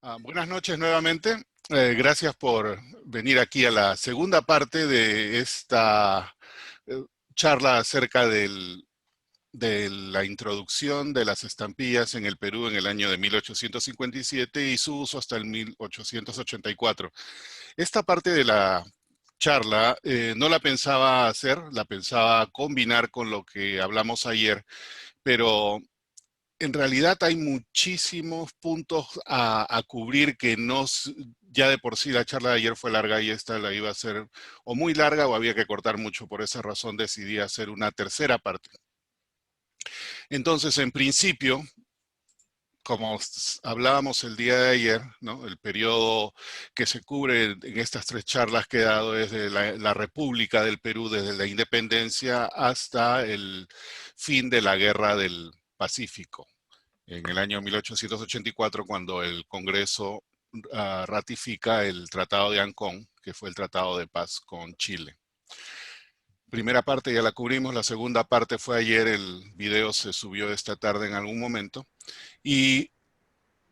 Buenas noches nuevamente. Gracias por venir aquí a la segunda parte de esta eh, charla acerca de la introducción de las estampillas en el Perú en el año de 1857 y su uso hasta el 1884. Esta parte de la charla no la pensaba hacer, la pensaba combinar con lo que hablamos ayer, pero en realidad hay muchísimos puntos a cubrir que no, ya de por sí la charla de ayer fue larga y esta la iba a hacer o muy larga o había que cortar mucho. Por esa razón decidí hacer una tercera parte. Entonces, en principio, como hablábamos el día de ayer, ¿no? El periodo que se cubre en estas tres charlas que he dado es de la República del Perú, desde la independencia hasta el fin de la Guerra del Pacífico, en el año 1884, cuando el Congreso ratifica el Tratado de Ancón, que fue el Tratado de Paz con Chile. Primera parte ya la cubrimos, la segunda parte fue ayer, el video se subió esta tarde en algún momento, y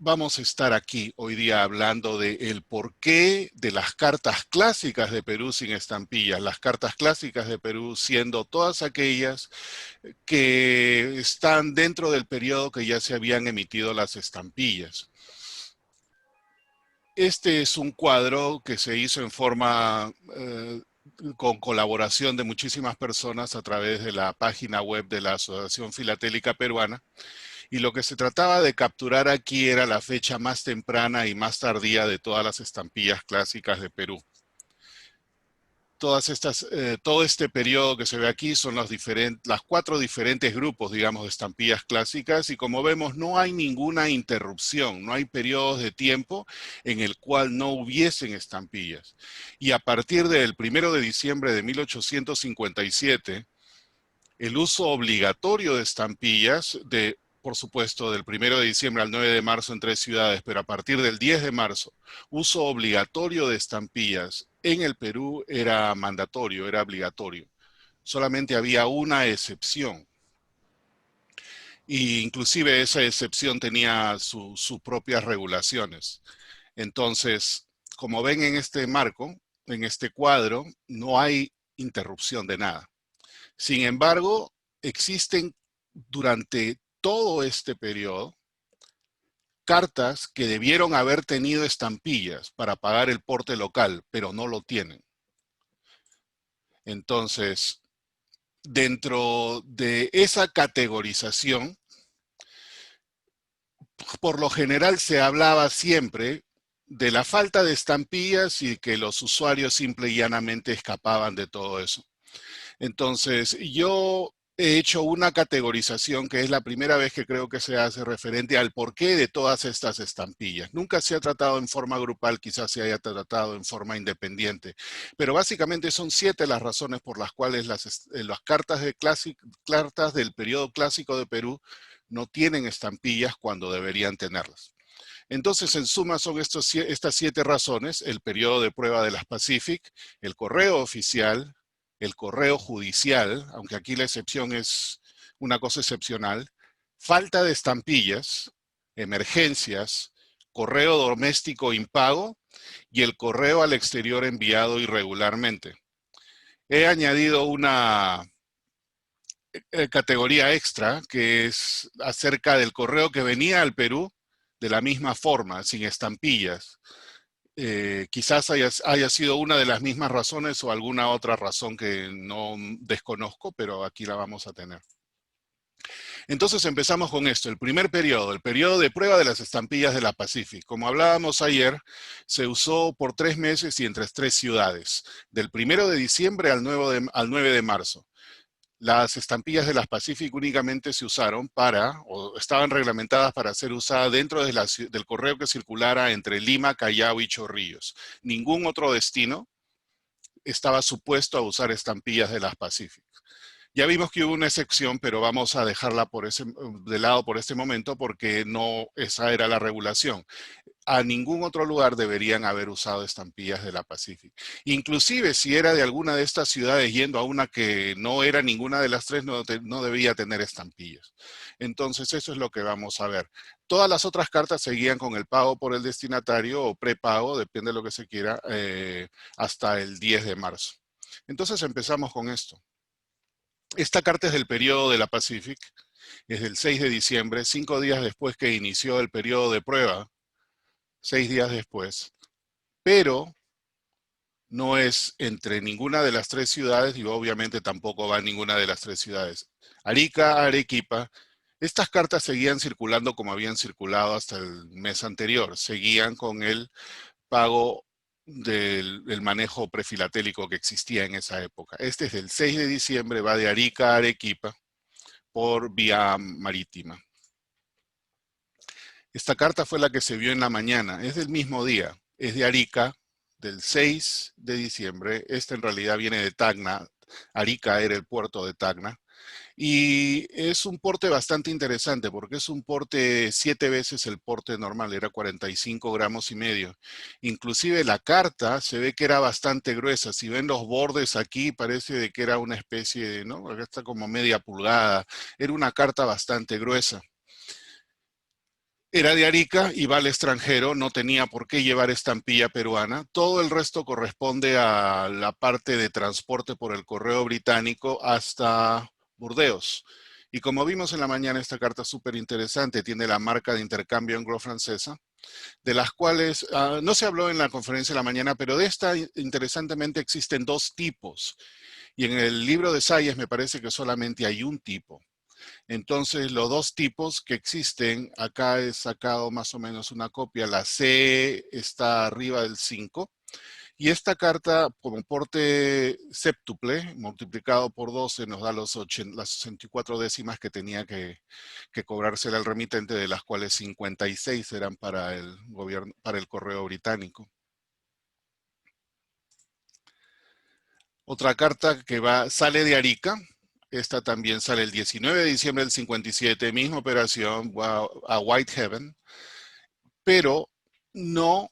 vamos a estar aquí hoy día hablando del porqué de las cartas clásicas de Perú sin estampillas, las cartas clásicas de Perú siendo todas aquellas que están dentro del periodo que ya se habían emitido las estampillas. Este es un cuadro que se hizo en forma con colaboración de muchísimas personas a través de la página web de la Asociación Filatélica Peruana, y lo que se trataba de capturar aquí era la fecha más temprana y más tardía de todas las estampillas clásicas de Perú. Todo este periodo que se ve aquí son las cuatro diferentes grupos, digamos, de estampillas clásicas, y como vemos no hay ninguna interrupción, no hay periodos de tiempo en el cual no hubiesen estampillas. Y a partir del 1 de diciembre de 1857, el uso obligatorio de estampillas por supuesto, del 1 de diciembre al 9 de marzo en 3 ciudades, pero a partir del 10 de marzo, uso obligatorio de estampillas en el Perú era mandatorio, era obligatorio. Solamente había una excepción. Y inclusive esa excepción tenía sus propias regulaciones. Entonces, como ven en este marco, en este cuadro, no hay interrupción de nada. Sin embargo, existen durante todo este periodo cartas que debieron haber tenido estampillas para pagar el porte local, pero no lo tienen. Entonces, dentro de esa categorización, por lo general se hablaba siempre de la falta de estampillas y que los usuarios simple y llanamente escapaban de todo eso. Entonces, yo he hecho una categorización que es la primera vez que creo que se hace referente al porqué de todas estas estampillas. Nunca se ha tratado en forma grupal, quizás se haya tratado en forma independiente, pero básicamente son 7 las razones por las cuales las cartas del periodo clásico de Perú no tienen estampillas cuando deberían tenerlas. Entonces, en suma, son estas 7 razones: el periodo de prueba de las Pacific, el correo oficial, el correo judicial, aunque aquí la excepción es una cosa excepcional, falta de estampillas, emergencias, correo doméstico impago y el correo al exterior enviado irregularmente. He añadido una categoría extra que es acerca del correo que venía al Perú de la misma forma, sin estampillas. Quizás haya sido una de las mismas razones o alguna otra razón que no desconozco, pero aquí la vamos a tener. Entonces empezamos con esto, el primer periodo, el periodo de prueba de las estampillas de la Pacific. Como hablábamos ayer, se usó por 3 meses y entre 3 ciudades, del 1 de diciembre al 9 de marzo. Las estampillas de las Pacific únicamente se usaron o estaban reglamentadas para ser usadas dentro del correo que circulara entre Lima, Callao y Chorrillos. Ningún otro destino estaba supuesto a usar estampillas de las Pacific. Ya vimos que hubo una excepción, pero vamos a dejarla de lado por este momento porque no esa era la regulación. A ningún otro lugar deberían haber usado estampillas de la Pacific. Inclusive si era de alguna de estas ciudades yendo a una que no era ninguna de las 3, no debía tener estampillas. Entonces eso es lo que vamos a ver. Todas las otras cartas seguían con el pago por el destinatario o prepago, depende de lo que se quiera, hasta el 10 de marzo. Entonces empezamos con esto. Esta carta es del periodo de la Pacific, es del 6 de diciembre, 5 días después que inició el periodo de prueba, 6 días después, pero no es entre ninguna de las tres ciudades y obviamente tampoco va a ninguna de las tres ciudades. Arica, Arequipa, estas cartas seguían circulando como habían circulado hasta el mes anterior, seguían con el pago del manejo prefilatélico que existía en esa época. Este es del 6 de diciembre, va de Arica a Arequipa por vía marítima. Esta carta fue la que se vio en la mañana, es del mismo día, es de Arica, del 6 de diciembre. Esta en realidad viene de Tacna, Arica era el puerto de Tacna, y es un porte bastante interesante porque es un porte 7 veces el porte normal, era 45 gramos y medio. Inclusive la carta se ve que era bastante gruesa, si ven los bordes aquí parece de que era una especie de, ¿no? Acá está como media pulgada, era una carta bastante gruesa. Era de Arica y va al extranjero, no tenía por qué llevar estampilla peruana. Todo el resto corresponde a la parte de transporte por el correo británico hasta Burdeos. Y como vimos en la mañana, esta carta es súper interesante, tiene la marca de intercambio anglo-francesa, de las cuales no se habló en la conferencia de la mañana, pero de esta, interesantemente, existen dos tipos. Y en el libro de Sayes me parece que solamente hay un tipo. Entonces, los dos tipos que existen, acá he sacado más o menos una copia, la C está arriba del 5, y esta carta, como porte séptuple, multiplicado por 12, nos da las 64 décimas que tenía que cobrársela al remitente, de las cuales 56 eran para el gobierno, para el correo británico. Otra carta que sale de Arica. Esta también sale el 19 de diciembre del 57, misma operación, a Whitehaven, pero no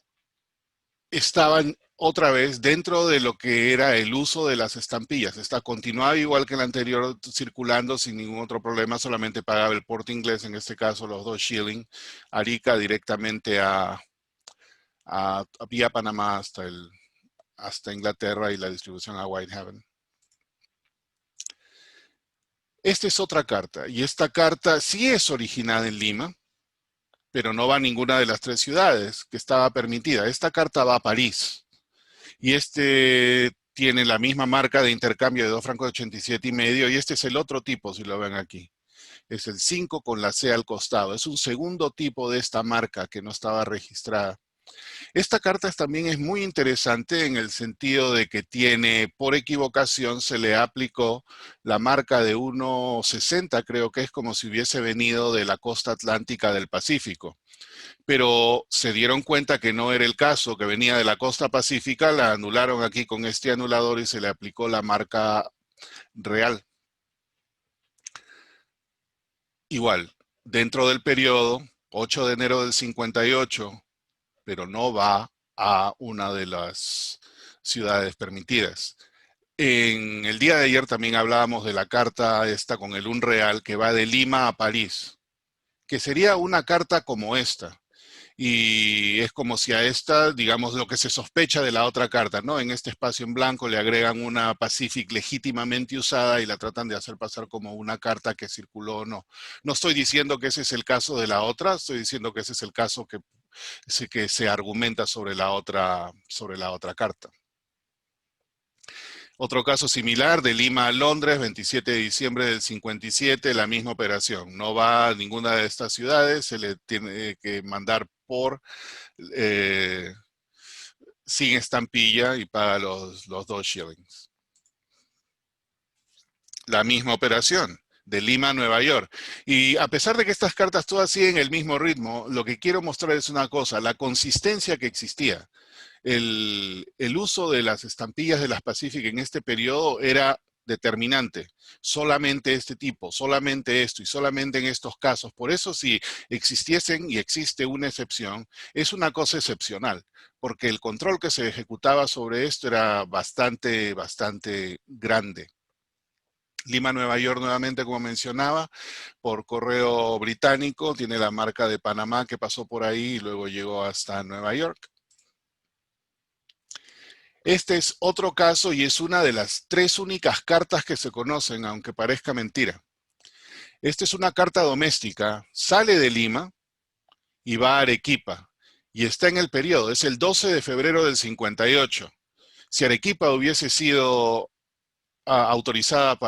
estaban otra vez dentro de lo que era el uso de las estampillas. Esta continuaba igual que la anterior, circulando sin ningún otro problema, solamente pagaba el porte inglés, en este caso los 2 shillings, Arica directamente vía Panamá hasta Inglaterra y la distribución a Whitehaven. Esta es otra carta, y esta carta sí es originada en Lima, pero no va a ninguna de las tres ciudades que estaba permitida. Esta carta va a París, y este tiene la misma marca de intercambio de 2 francos de 87 y medio, y este es el otro tipo, si lo ven aquí. Es el 5 con la C al costado. Es un segundo tipo de esta marca que no estaba registrada. Esta carta también es muy interesante en el sentido de que tiene, por equivocación, se le aplicó la marca de 1,60, creo que es como si hubiese venido de la costa atlántica del Pacífico. Pero se dieron cuenta que no era el caso, que venía de la costa pacífica, la anularon aquí con este anulador y se le aplicó la marca real. Igual, dentro del periodo, 8 de enero del 58, pero no va a una de las ciudades permitidas. En el día de ayer también hablábamos de la carta esta con el Unreal que va de Lima a París, que sería una carta como esta. Y es como si a esta, digamos, lo que se sospecha de la otra carta, ¿no? En este espacio en blanco le agregan una Pacific legítimamente usada y la tratan de hacer pasar como una carta que circuló o no. No estoy diciendo que ese es el caso de la otra, estoy diciendo que ese es el caso que se argumenta sobre la otra carta. Otro caso similar, de Lima a Londres, 27 de diciembre del 57, la misma operación. No va a ninguna de estas ciudades, se le tiene que mandar sin estampilla y paga los 2 shillings. La misma operación, de Lima a Nueva York. Y a pesar de que estas cartas todas siguen el mismo ritmo, lo que quiero mostrar es una cosa, la consistencia que existía. El uso de las estampillas de las Pacific en este periodo era determinante. Solamente este tipo, solamente esto y solamente en estos casos. Por eso si existiesen y existe una excepción, es una cosa excepcional, porque el control que se ejecutaba sobre esto era bastante grande. Lima, Nueva York, nuevamente, como mencionaba, por correo británico, tiene la marca de Panamá que pasó por ahí y luego llegó hasta Nueva York. Este es otro caso y es una de las 3 únicas cartas que se conocen, aunque parezca mentira. Esta es una carta doméstica, sale de Lima y va a Arequipa, y está en el periodo, es el 12 de febrero del 58. Si Arequipa hubiese sido autorizada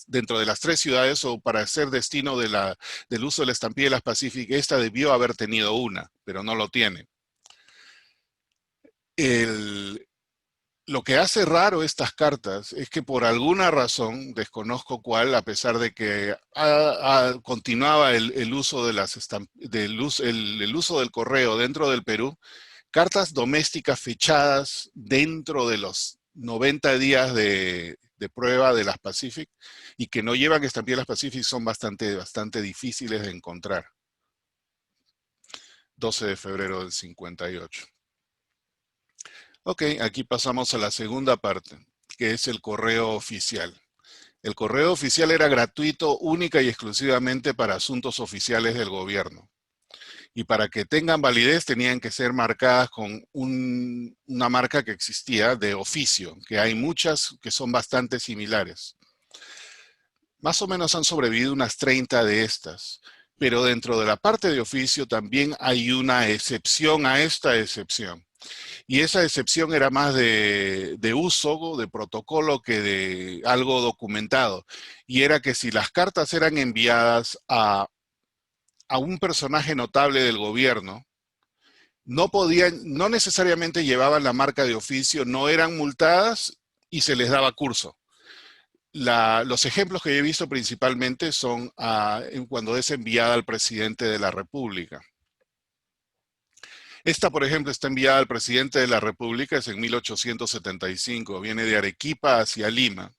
dentro de las 3 ciudades o para ser destino del uso de la estampilla de las Pacific, esta debió haber tenido una, pero no lo tiene. Lo que hace raro estas cartas es que por alguna razón, desconozco cuál, a pesar de que continuaba el uso el uso del correo dentro del Perú, cartas domésticas fechadas dentro de los 90 días de prueba de las Pacific y que no llevan estampilla de las Pacific son bastante difíciles de encontrar. 12 de febrero del 58. Ok, aquí pasamos a la segunda parte, que es el correo oficial. El correo oficial era gratuito única y exclusivamente para asuntos oficiales del gobierno. Y para que tengan validez tenían que ser marcadas con una marca que existía de oficio, que hay muchas que son bastante similares. Más o menos han sobrevivido unas 30 de estas, pero dentro de la parte de oficio también hay una excepción a esta excepción. Y esa excepción era más de uso, de protocolo, que de algo documentado. Y era que si las cartas eran enviadas a un personaje notable del gobierno, no necesariamente llevaban la marca de oficio, no eran multadas y se les daba curso. Los ejemplos que yo he visto principalmente son cuando es enviada al presidente de la República. Esta, por ejemplo, está enviada al presidente de la República, es en 1875, viene de Arequipa hacia Lima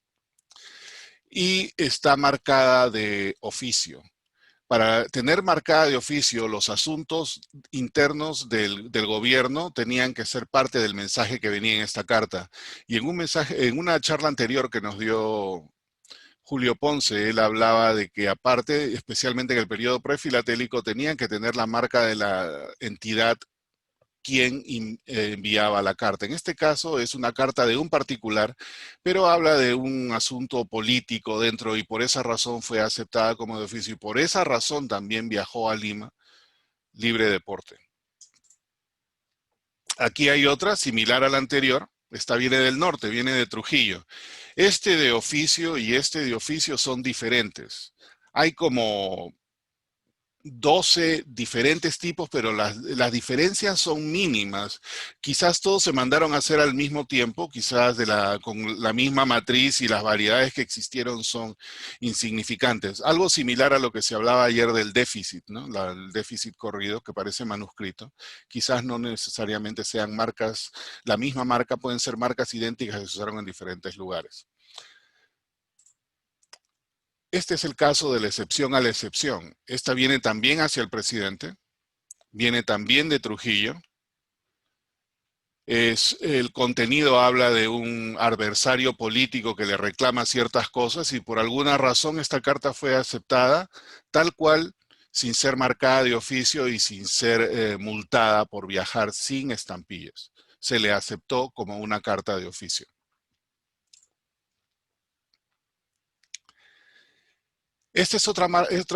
y está marcada de oficio. Para tener marcada de oficio, los asuntos internos del gobierno tenían que ser parte del mensaje que venía en esta carta. Y en una charla anterior que nos dio Julio Ponce, él hablaba de que aparte, especialmente en el periodo prefilatélico, tenían que tener la marca de la entidad quien enviaba la carta. En este caso es una carta de un particular, pero habla de un asunto político dentro y por esa razón fue aceptada como de oficio y por esa razón también viajó a Lima libre de porte. Aquí hay otra similar a la anterior, esta viene del norte, viene de Trujillo. Este de oficio y este de oficio son diferentes. Hay como 12 diferentes tipos, pero las diferencias son mínimas. Quizás todos se mandaron a hacer al mismo tiempo, quizás con la misma matriz y las variedades que existieron son insignificantes. Algo similar a lo que se hablaba ayer del déficit, ¿no? El déficit corrido que parece manuscrito. Quizás no necesariamente sean marcas, la misma marca, pueden ser marcas idénticas que se usaron en diferentes lugares. Este es el caso de la excepción a la excepción. Esta viene también hacia el presidente, viene también de Trujillo. El contenido habla de un adversario político que le reclama ciertas cosas y por alguna razón esta carta fue aceptada tal cual, sin ser marcada de oficio y sin ser multada por viajar sin estampillas. Se le aceptó como una carta de oficio. Esta es otra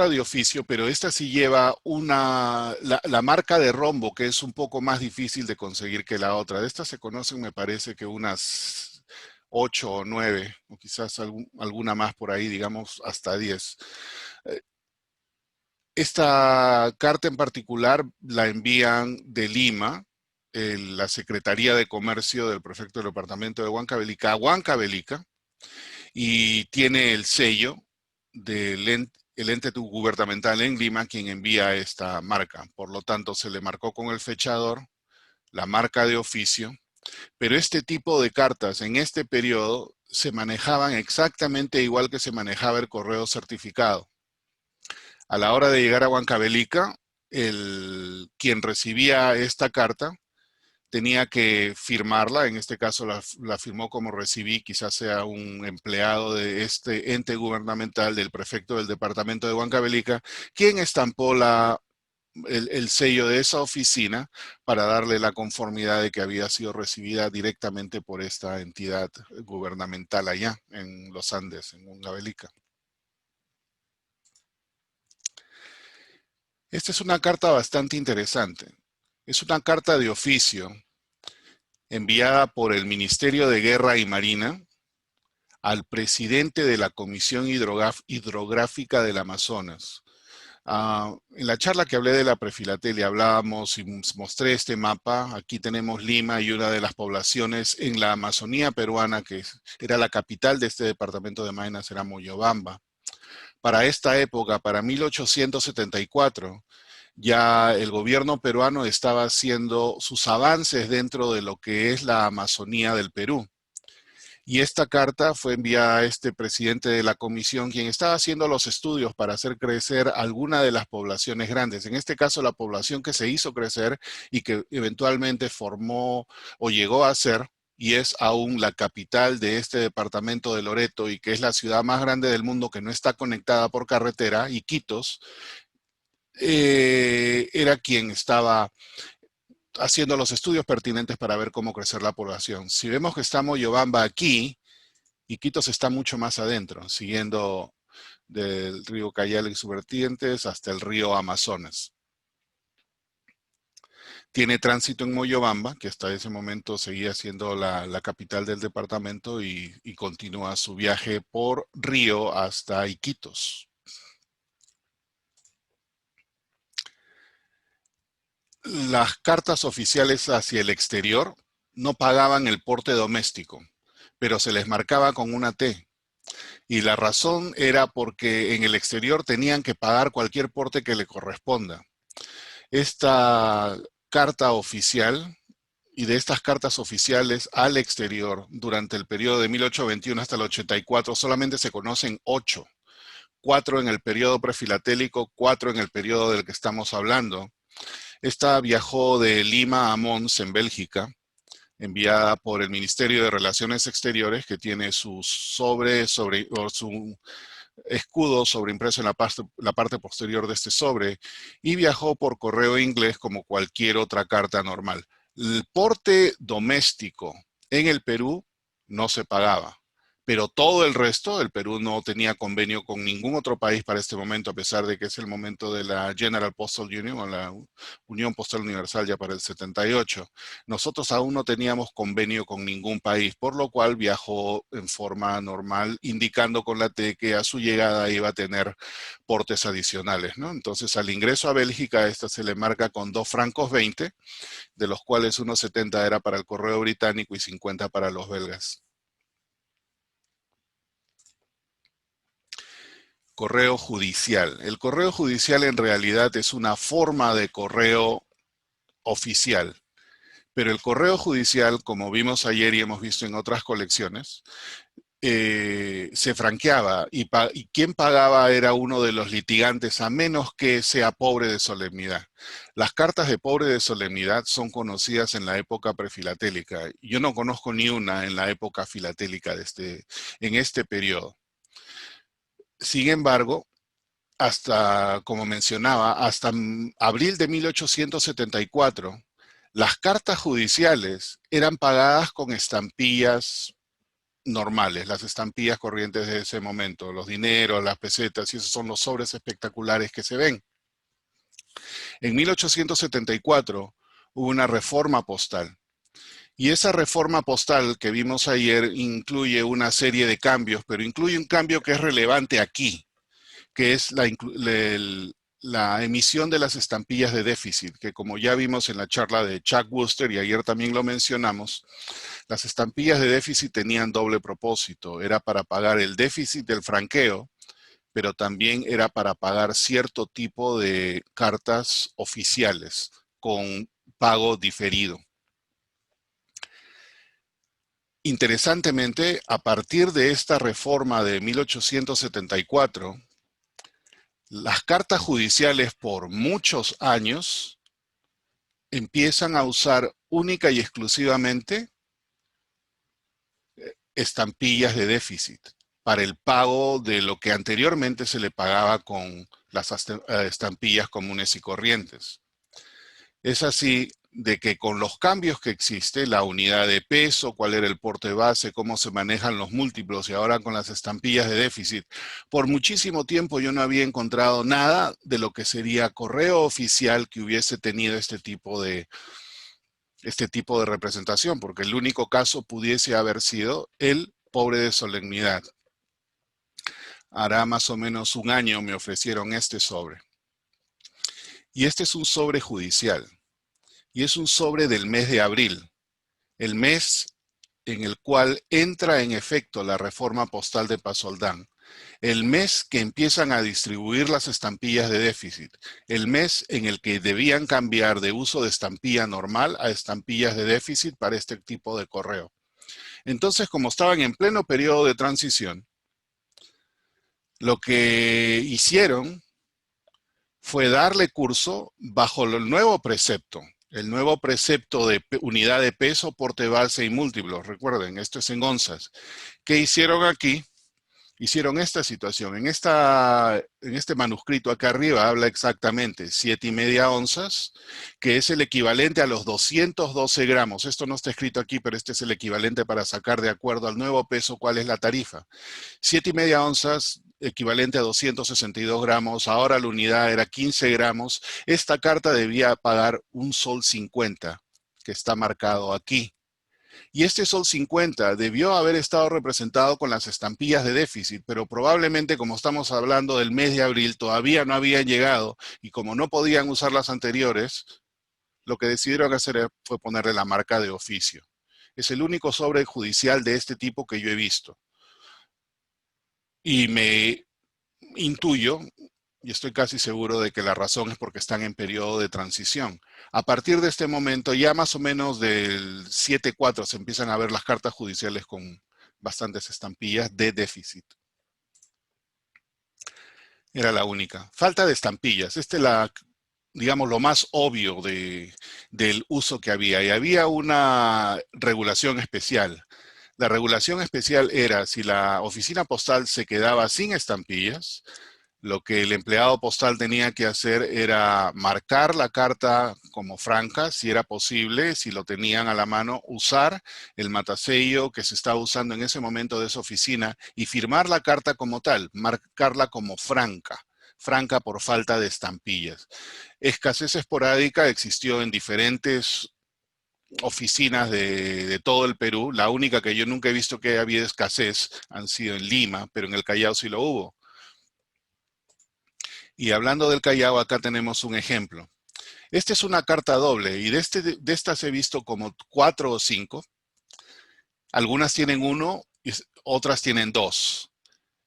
de oficio, pero esta sí lleva la marca de rombo, que es un poco más difícil de conseguir que la otra. De estas se conocen, me parece que unas 8 o 9, o quizás alguna más por ahí, digamos hasta 10. Esta carta en particular la envían de Lima, la Secretaría de Comercio del Prefecto del Departamento de Huancavelica a Huancavelica, y tiene el sello del ente gubernamental en Lima quien envía esta marca. Por lo tanto, se le marcó con el fechador la marca de oficio, pero este tipo de cartas en este periodo se manejaban exactamente igual que se manejaba el correo certificado. A la hora de llegar a Huancavelica, quien recibía esta carta tenía que firmarla, en este caso la firmó como recibí, quizás sea un empleado de este ente gubernamental, del prefecto del departamento de Huancavelica, quien estampó el sello de esa oficina para darle la conformidad de que había sido recibida directamente por esta entidad gubernamental allá en los Andes, en Huancavelica. Esta es una carta bastante interesante. Es una carta de oficio enviada por el Ministerio de Guerra y Marina al presidente de la Comisión Hidrográfica del Amazonas. En la charla que hablé de la prefilatelia hablábamos y mostré este mapa. Aquí tenemos Lima y una de las poblaciones en la Amazonía peruana, que era la capital de este departamento de Maynas, era Moyobamba. Para esta época, para 1874, ya el gobierno peruano estaba haciendo sus avances dentro de lo que es la Amazonía del Perú. Y esta carta fue enviada a este presidente de la comisión, quien estaba haciendo los estudios para hacer crecer alguna de las poblaciones grandes. En este caso, la población que se hizo crecer y que eventualmente formó o llegó a ser, y es aún la capital de este departamento de Loreto, y que es la ciudad más grande del mundo que no está conectada por carretera, Iquitos, era quien estaba haciendo los estudios pertinentes para ver cómo crecer la población. Si vemos que está Moyobamba aquí, Iquitos está mucho más adentro, siguiendo del río Cayala y sus vertientes hasta el río Amazonas. Tiene tránsito en Moyobamba, que hasta ese momento seguía siendo la capital del departamento, y continúa su viaje por río hasta Iquitos. Las cartas oficiales hacia el exterior no pagaban el porte doméstico, pero se les marcaba con una T. Y la razón era porque en el exterior tenían que pagar cualquier porte que le corresponda. Esta carta oficial, y de estas cartas oficiales al exterior durante el periodo de 1821 hasta el 84, solamente se conocen 8. 4 en el periodo prefilatélico, 4 en el periodo del que estamos hablando. Esta viajó de Lima a Mons, en Bélgica, enviada por el Ministerio de Relaciones Exteriores, que tiene su su escudo sobreimpreso en la parte posterior de este sobre, y viajó por correo inglés como cualquier otra carta normal. El porte doméstico en el Perú no se pagaba, pero todo el resto, el Perú no tenía convenio con ningún otro país para este momento, a pesar de que es el momento de la General Postal Union, o la Unión Postal Universal, ya para el 78. Nosotros aún no teníamos convenio con ningún país, por lo cual viajó en forma normal, indicando con la T que a su llegada iba a tener portes adicionales, ¿no? Entonces, al ingreso a Bélgica, esta se le marca con 2 francos 20, de los cuales 1,70 era para el correo británico y 50 para los belgas. Correo judicial. El correo judicial en realidad es una forma de correo oficial, pero el correo judicial, como vimos ayer y hemos visto en otras colecciones, se franqueaba, y quien pagaba era uno de los litigantes, a menos que sea pobre de solemnidad. Las cartas de pobre de solemnidad son conocidas en la época prefilatélica. Yo no conozco ni una en la época filatélica en este periodo. Sin embargo, como mencionaba, hasta abril de 1874, las cartas judiciales eran pagadas con estampillas normales, las estampillas corrientes de ese momento, los dineros, las pesetas, y esos son los sobres espectaculares que se ven. En 1874 hubo una reforma postal, y esa reforma postal que vimos ayer incluye una serie de cambios, pero incluye un cambio que es relevante aquí, que es la emisión de las estampillas de déficit, que como ya vimos en la charla de Chuck Wooster, y ayer también lo mencionamos, las estampillas de déficit tenían doble propósito. Era para pagar el déficit del franqueo, pero también era para pagar cierto tipo de cartas oficiales con pago diferido. Interesantemente, a partir de esta reforma de 1874, las cartas judiciales por muchos años empiezan a usar única y exclusivamente estampillas de déficit para el pago de lo que anteriormente se le pagaba con las estampillas comunes y corrientes. Es así de que con los cambios que existe, la unidad de peso, cuál era el porte base, cómo se manejan los múltiplos y ahora con las estampillas de déficit, por muchísimo tiempo yo no había encontrado nada de lo que sería correo oficial que hubiese tenido este tipo de representación, porque el único caso pudiese haber sido el pobre de solemnidad. Hará más o menos un año me ofrecieron este sobre. Y este es un sobre judicial. Y es un sobre del mes de abril, el mes en el cual entra en efecto la reforma postal de Pasoldán, el mes que empiezan a distribuir las estampillas de déficit, el mes en el que debían cambiar de uso de estampilla normal a estampillas de déficit para este tipo de correo. Entonces, como estaban en pleno periodo de transición, lo que hicieron fue darle curso bajo el nuevo precepto de unidad de peso, porte base y múltiplos. Recuerden, esto es en onzas. ¿Qué hicieron aquí? Hicieron esta situación. En este manuscrito acá arriba habla exactamente 7,5 onzas, que es el equivalente a los 212 gramos. Esto no está escrito aquí, pero este es el equivalente para sacar de acuerdo al nuevo peso cuál es la tarifa. 7,5 onzas, equivalente a 262 gramos. Ahora la unidad era 15 gramos. Esta carta debía pagar $1.50, que está marcado aquí. Y este sol 50 debió haber estado representado con las estampillas de déficit, pero probablemente, como estamos hablando del mes de abril, todavía no habían llegado y como no podían usar las anteriores, lo que decidieron hacer fue ponerle la marca de oficio. Es el único sobre judicial de este tipo que yo he visto. Y me intuyo, y estoy casi seguro de que la razón es porque están en periodo de transición. A partir de este momento, ya más o menos del 7-4 se empiezan a ver las cartas judiciales con bastantes estampillas de déficit. Era la única. Falta de estampillas. Digamos, lo más obvio del uso que había. Y había una regulación especial. La regulación especial era si la oficina postal se quedaba sin estampillas, lo que el empleado postal tenía que hacer era marcar la carta como franca, si era posible, si lo tenían a la mano, usar el matasello que se estaba usando en ese momento de esa oficina y firmar la carta como tal, marcarla como franca por falta de estampillas. Escasez esporádica existió en diferentes oficinas de todo el Perú. La única que yo nunca he visto que había escasez han sido en Lima, pero en el Callao sí lo hubo. Y hablando del Callao, acá tenemos un ejemplo. Esta es una carta doble y de estas he visto como 4 o 5. Algunas tienen 1 y otras tienen 2.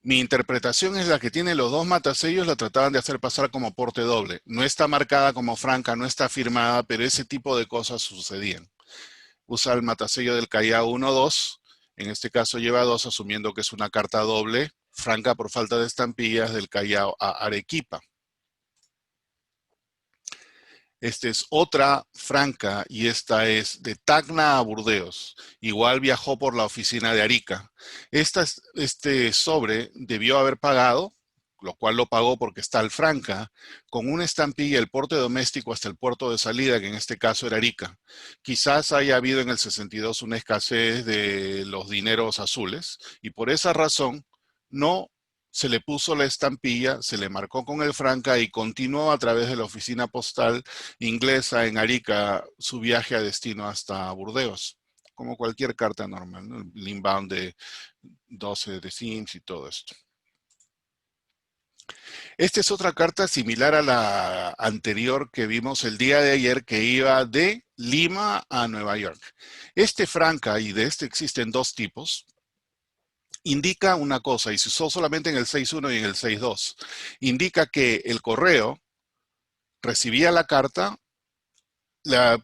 Mi interpretación es la que tiene los 2 matasellos, la trataban de hacer pasar como porte doble. No está marcada como franca, no está firmada, pero ese tipo de cosas sucedían. Usa el matasello del Callao 1-2, en este caso lleva 2, asumiendo que es una carta doble, franca por falta de estampillas del Callao a Arequipa. Esta es otra franca y esta es de Tacna a Burdeos. Igual viajó por la oficina de Arica. Este sobre debió haber pagado, lo cual lo pagó porque está al franca, con una estampilla el porte doméstico hasta el puerto de salida, que en este caso era Arica. Quizás haya habido en el 62 una escasez de los dineros azules y por esa razón no se le puso la estampilla, se le marcó con el franca y continuó a través de la oficina postal inglesa en Arica su viaje a destino hasta Burdeos, como cualquier carta normal, ¿no? El inbound de 12 de Sims y todo esto. Esta es otra carta similar a la anterior que vimos el día de ayer, que iba de Lima a Nueva York. Este franca, y de este existen 2 tipos, indica una cosa, y se usó solamente en el 6.1 y en el 6.2. Indica que el correo recibía la carta,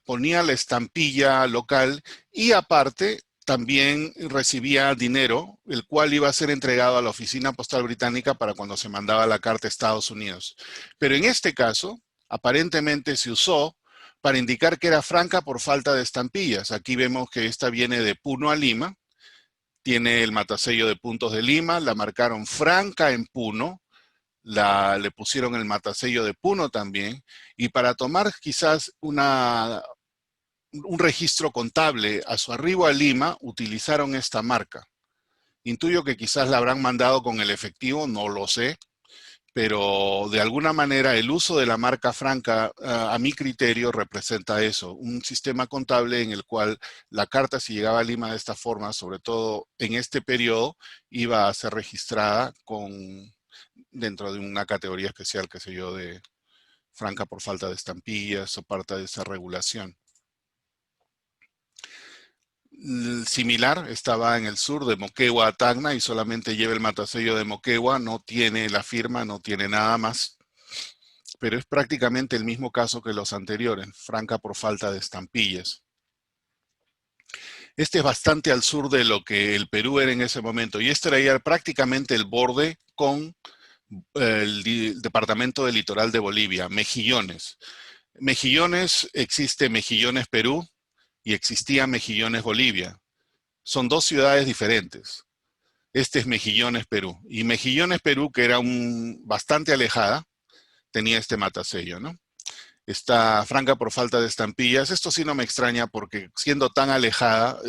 ponía la estampilla local y aparte también recibía dinero, el cual iba a ser entregado a la oficina postal británica para cuando se mandaba la carta a Estados Unidos. Pero en este caso, aparentemente se usó para indicar que era franca por falta de estampillas. Aquí vemos que esta viene de Puno a Lima, tiene el matasello de Puntos de Lima, la marcaron franca en Puno, le pusieron el matasello de Puno también, y para tomar quizás un registro contable a su arribo a Lima, utilizaron esta marca. Intuyo que quizás la habrán mandado con el efectivo, no lo sé, pero de alguna manera el uso de la marca franca, a mi criterio, representa eso, un sistema contable en el cual la carta, si llegaba a Lima de esta forma, sobre todo en este periodo, iba a ser registrada dentro de una categoría especial, qué sé yo, de franca por falta de estampillas o parte de esa regulación. Similar, estaba en el sur de Moquegua a Tacna y solamente lleva el matasello de Moquegua, no tiene la firma, no tiene nada más, pero es prácticamente el mismo caso que los anteriores, franca por falta de estampillas. Este es bastante al sur de lo que el Perú era en ese momento, y este era ya prácticamente el borde con el departamento del litoral de Bolivia, Mejillones. Mejillones, existe Mejillones Perú y existía Mejillones Bolivia. Son dos ciudades diferentes. Este es Mejillones Perú. Y Mejillones Perú, que era bastante alejada, tenía este matasello, ¿no? Está franca por falta de estampillas. Esto sí no me extraña porque siendo tan alejada,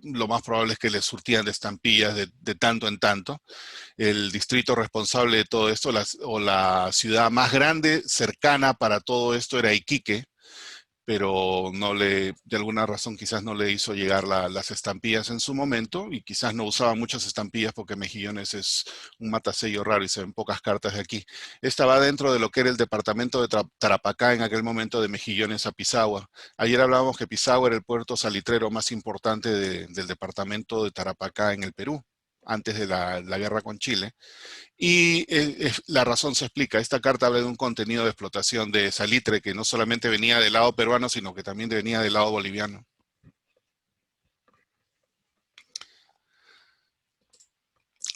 lo más probable es que le surtían de estampillas de tanto en tanto. El distrito responsable de todo esto, o la ciudad más grande cercana para todo esto era Iquique, pero de alguna razón quizás no le hizo llegar las estampillas en su momento y quizás no usaba muchas estampillas porque Mejillones es un matasello raro y se ven pocas cartas de aquí. Esta va dentro de lo que era el departamento de Tarapacá en aquel momento, de Mejillones a Pisagua. Ayer hablábamos que Pisagua era el puerto salitrero más importante del departamento de Tarapacá en el Perú, antes de la guerra con Chile. Y la razón se explica. Esta carta habla de un contenido de explotación de salitre que no solamente venía del lado peruano, sino que también venía del lado boliviano.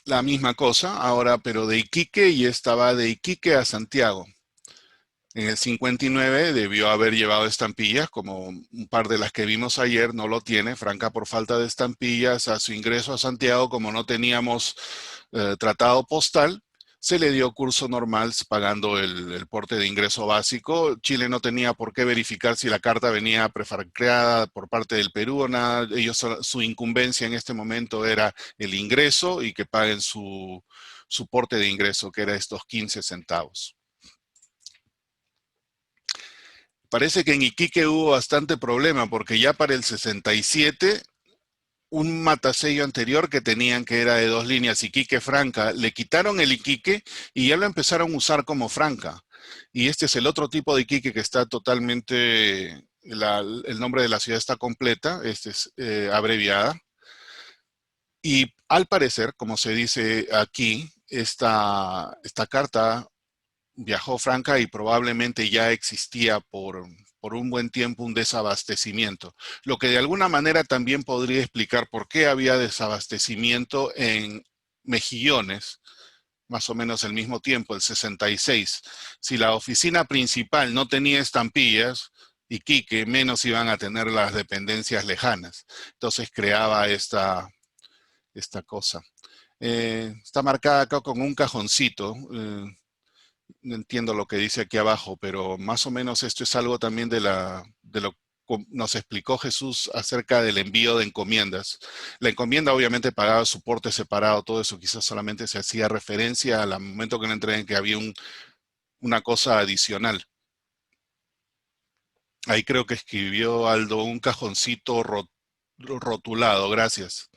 La misma cosa, ahora pero de Iquique, y esta va de Iquique a Santiago. En el 59 debió haber llevado estampillas, como un par de las que vimos ayer, no lo tiene, franca por falta de estampillas. A su ingreso a Santiago, como no teníamos tratado postal, se le dio curso normal pagando el porte de ingreso básico. Chile no tenía por qué verificar si la carta venía prefranqueada por parte del Perú o nada. Su incumbencia en este momento era el ingreso y que paguen su porte de ingreso, que era estos 15 centavos. Parece que en Iquique hubo bastante problema porque ya para el 67 un matasello anterior que tenían, que era de 2 líneas, Iquique Franca, le quitaron el Iquique y ya lo empezaron a usar como Franca. Y este es el otro tipo de Iquique que está totalmente, el nombre de la ciudad está completa, este es abreviada. Y al parecer, como se dice aquí, esta carta viajó franca y probablemente ya existía por un buen tiempo un desabastecimiento, lo que de alguna manera también podría explicar por qué había desabastecimiento en Mejillones, más o menos al mismo tiempo, el 66. Si la oficina principal no tenía estampillas, Iquique menos iban a tener las dependencias lejanas. Entonces creaba esta cosa. Está marcada acá con un cajoncito. No entiendo lo que dice aquí abajo, pero más o menos esto es algo también de lo que nos explicó Jesús acerca del envío de encomiendas. La encomienda obviamente pagaba su porte separado, todo eso quizás solamente se hacía referencia al momento que le entreguen que había una cosa adicional. Ahí creo que escribió Aldo un cajoncito rotulado, gracias.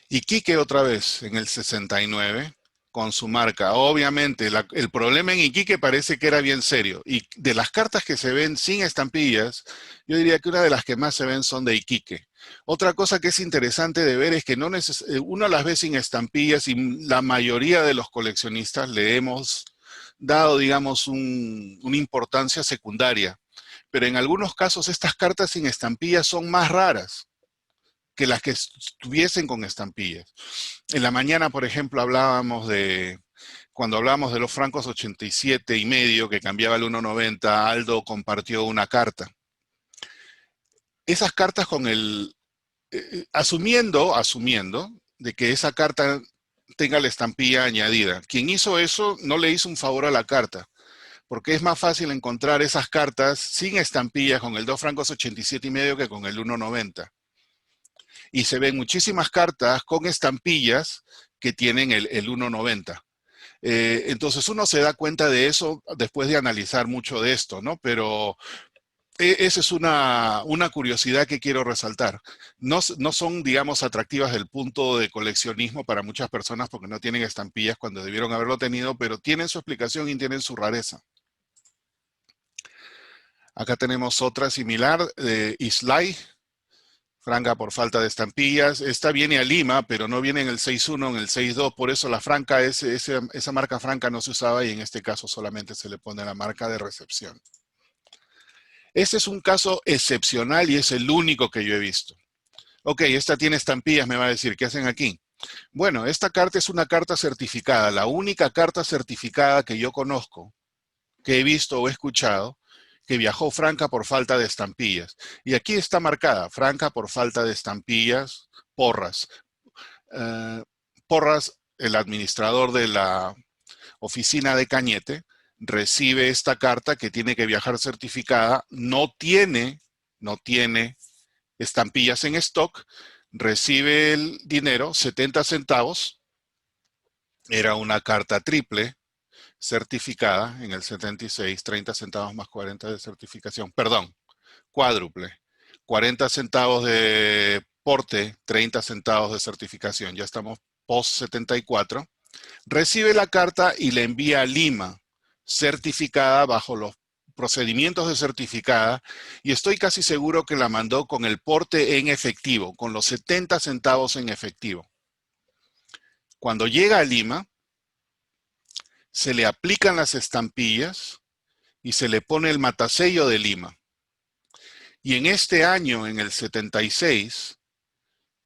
Iquique otra vez en el 69 con su marca. Obviamente, el problema en Iquique parece que era bien serio. Y de las cartas que se ven sin estampillas, yo diría que una de las que más se ven son de Iquique. Otra cosa que es interesante de ver es que uno las ve sin estampillas y la mayoría de los coleccionistas le hemos dado, digamos, una importancia secundaria. Pero en algunos casos estas cartas sin estampillas son más raras que las que estuviesen con estampillas. En la mañana, por ejemplo, hablábamos Cuando hablamos de los francos 87,5 que cambiaba el 1,90, Aldo compartió una carta. Esas cartas con asumiendo de que esa carta tenga la estampilla añadida. Quien hizo eso no le hizo un favor a la carta, porque es más fácil encontrar esas cartas sin estampillas con el 2 francos 87,5 que con el 1,90. Y se ven muchísimas cartas con estampillas que tienen el 1,90. Entonces uno se da cuenta de eso después de analizar mucho de esto, ¿no? Pero esa es una curiosidad que quiero resaltar. No son, digamos, atractivas del punto de coleccionismo para muchas personas porque no tienen estampillas cuando debieron haberlo tenido, pero tienen su explicación y tienen su rareza. Acá tenemos otra similar de Islay, franca por falta de estampillas. Esta viene a Lima, pero no viene en el 6.1, en el 6.2, por eso la franca, esa marca franca no se usaba y en este caso solamente se le pone la marca de recepción. Este es un caso excepcional y es el único que yo he visto. Ok, esta tiene estampillas, me va a decir, ¿qué hacen aquí? Bueno, esta carta es una carta certificada, la única carta certificada que yo conozco, que he visto o he escuchado, que viajó franca por falta de estampillas. Y aquí está marcada, franca por falta de estampillas, Porras. Uh, Porras, el administrador de la oficina de Cañete, recibe esta carta que tiene que viajar certificada, no tiene estampillas en stock, recibe el dinero, 70 centavos, era una carta triple, certificada en el 76, 30 centavos más 40 de certificación, perdón, cuádruple, 40 centavos de porte, 30 centavos de certificación, ya estamos post 74, recibe la carta y la envía a Lima, certificada bajo los procedimientos de certificada, y estoy casi seguro que la mandó con el porte en efectivo, con los 70 centavos en efectivo. Cuando llega a Lima, se le aplican las estampillas y se le pone el matasello de Lima. Y en este año, en el 76,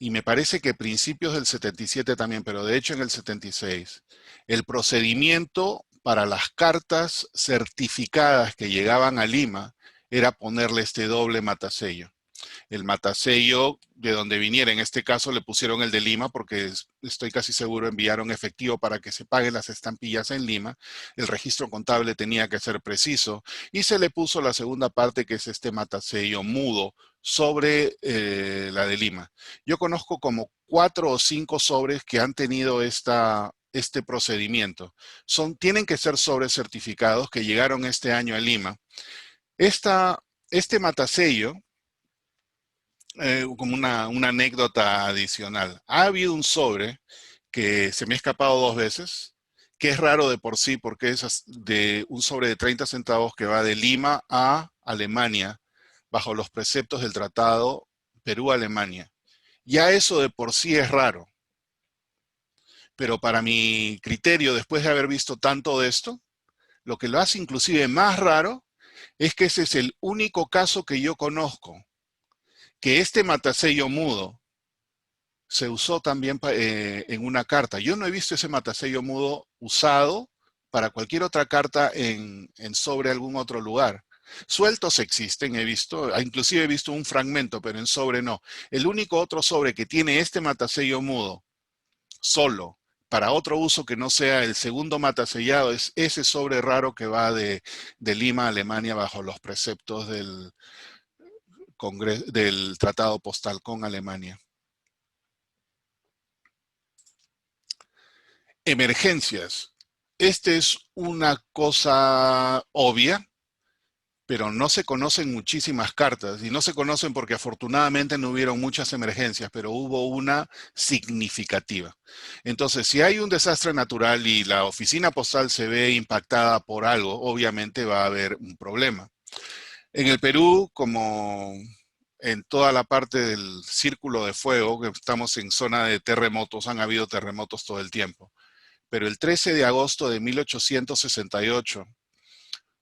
y me parece que principios del 77 también, pero de hecho en el 76, el procedimiento para las cartas certificadas que llegaban a Lima era ponerle este doble matasello. El matasello de donde viniera, en este caso le pusieron el de Lima porque estoy casi seguro enviaron efectivo para que se paguen las estampillas en Lima. El registro contable tenía que ser preciso y se le puso la segunda parte que es este matasello mudo sobre la de Lima. Yo conozco como 4 o 5 sobres que han tenido este procedimiento. Tienen que ser sobres certificados que llegaron este año a Lima. Este matasello, como una anécdota adicional. Ha habido un sobre que se me ha escapado 2 veces, que es raro de por sí porque es de un sobre de 30 centavos que va de Lima a Alemania bajo los preceptos del tratado Perú-Alemania. Ya eso de por sí es raro. Pero para mi criterio, después de haber visto tanto de esto, lo que lo hace inclusive más raro es que ese es el único caso que yo conozco que este matasello mudo se usó también en una carta. Yo no he visto ese matasello mudo usado para cualquier otra carta en sobre algún otro lugar. Sueltos existen, he visto, inclusive he visto un fragmento, pero en sobre no. El único otro sobre que tiene este matasello mudo solo para otro uso que no sea el segundo matasellado es ese sobre raro que va de Lima a Alemania bajo los preceptos del Tratado Postal con Alemania. Emergencias. Esta es una cosa obvia, pero no se conocen muchísimas cartas y no se conocen porque afortunadamente no hubieron muchas emergencias, pero hubo una significativa. Entonces, si hay un desastre natural y la oficina postal se ve impactada por algo, obviamente va a haber un problema. En el Perú, como en toda la parte del círculo de fuego, que estamos en zona de terremotos, han habido terremotos todo el tiempo. Pero el 13 de agosto de 1868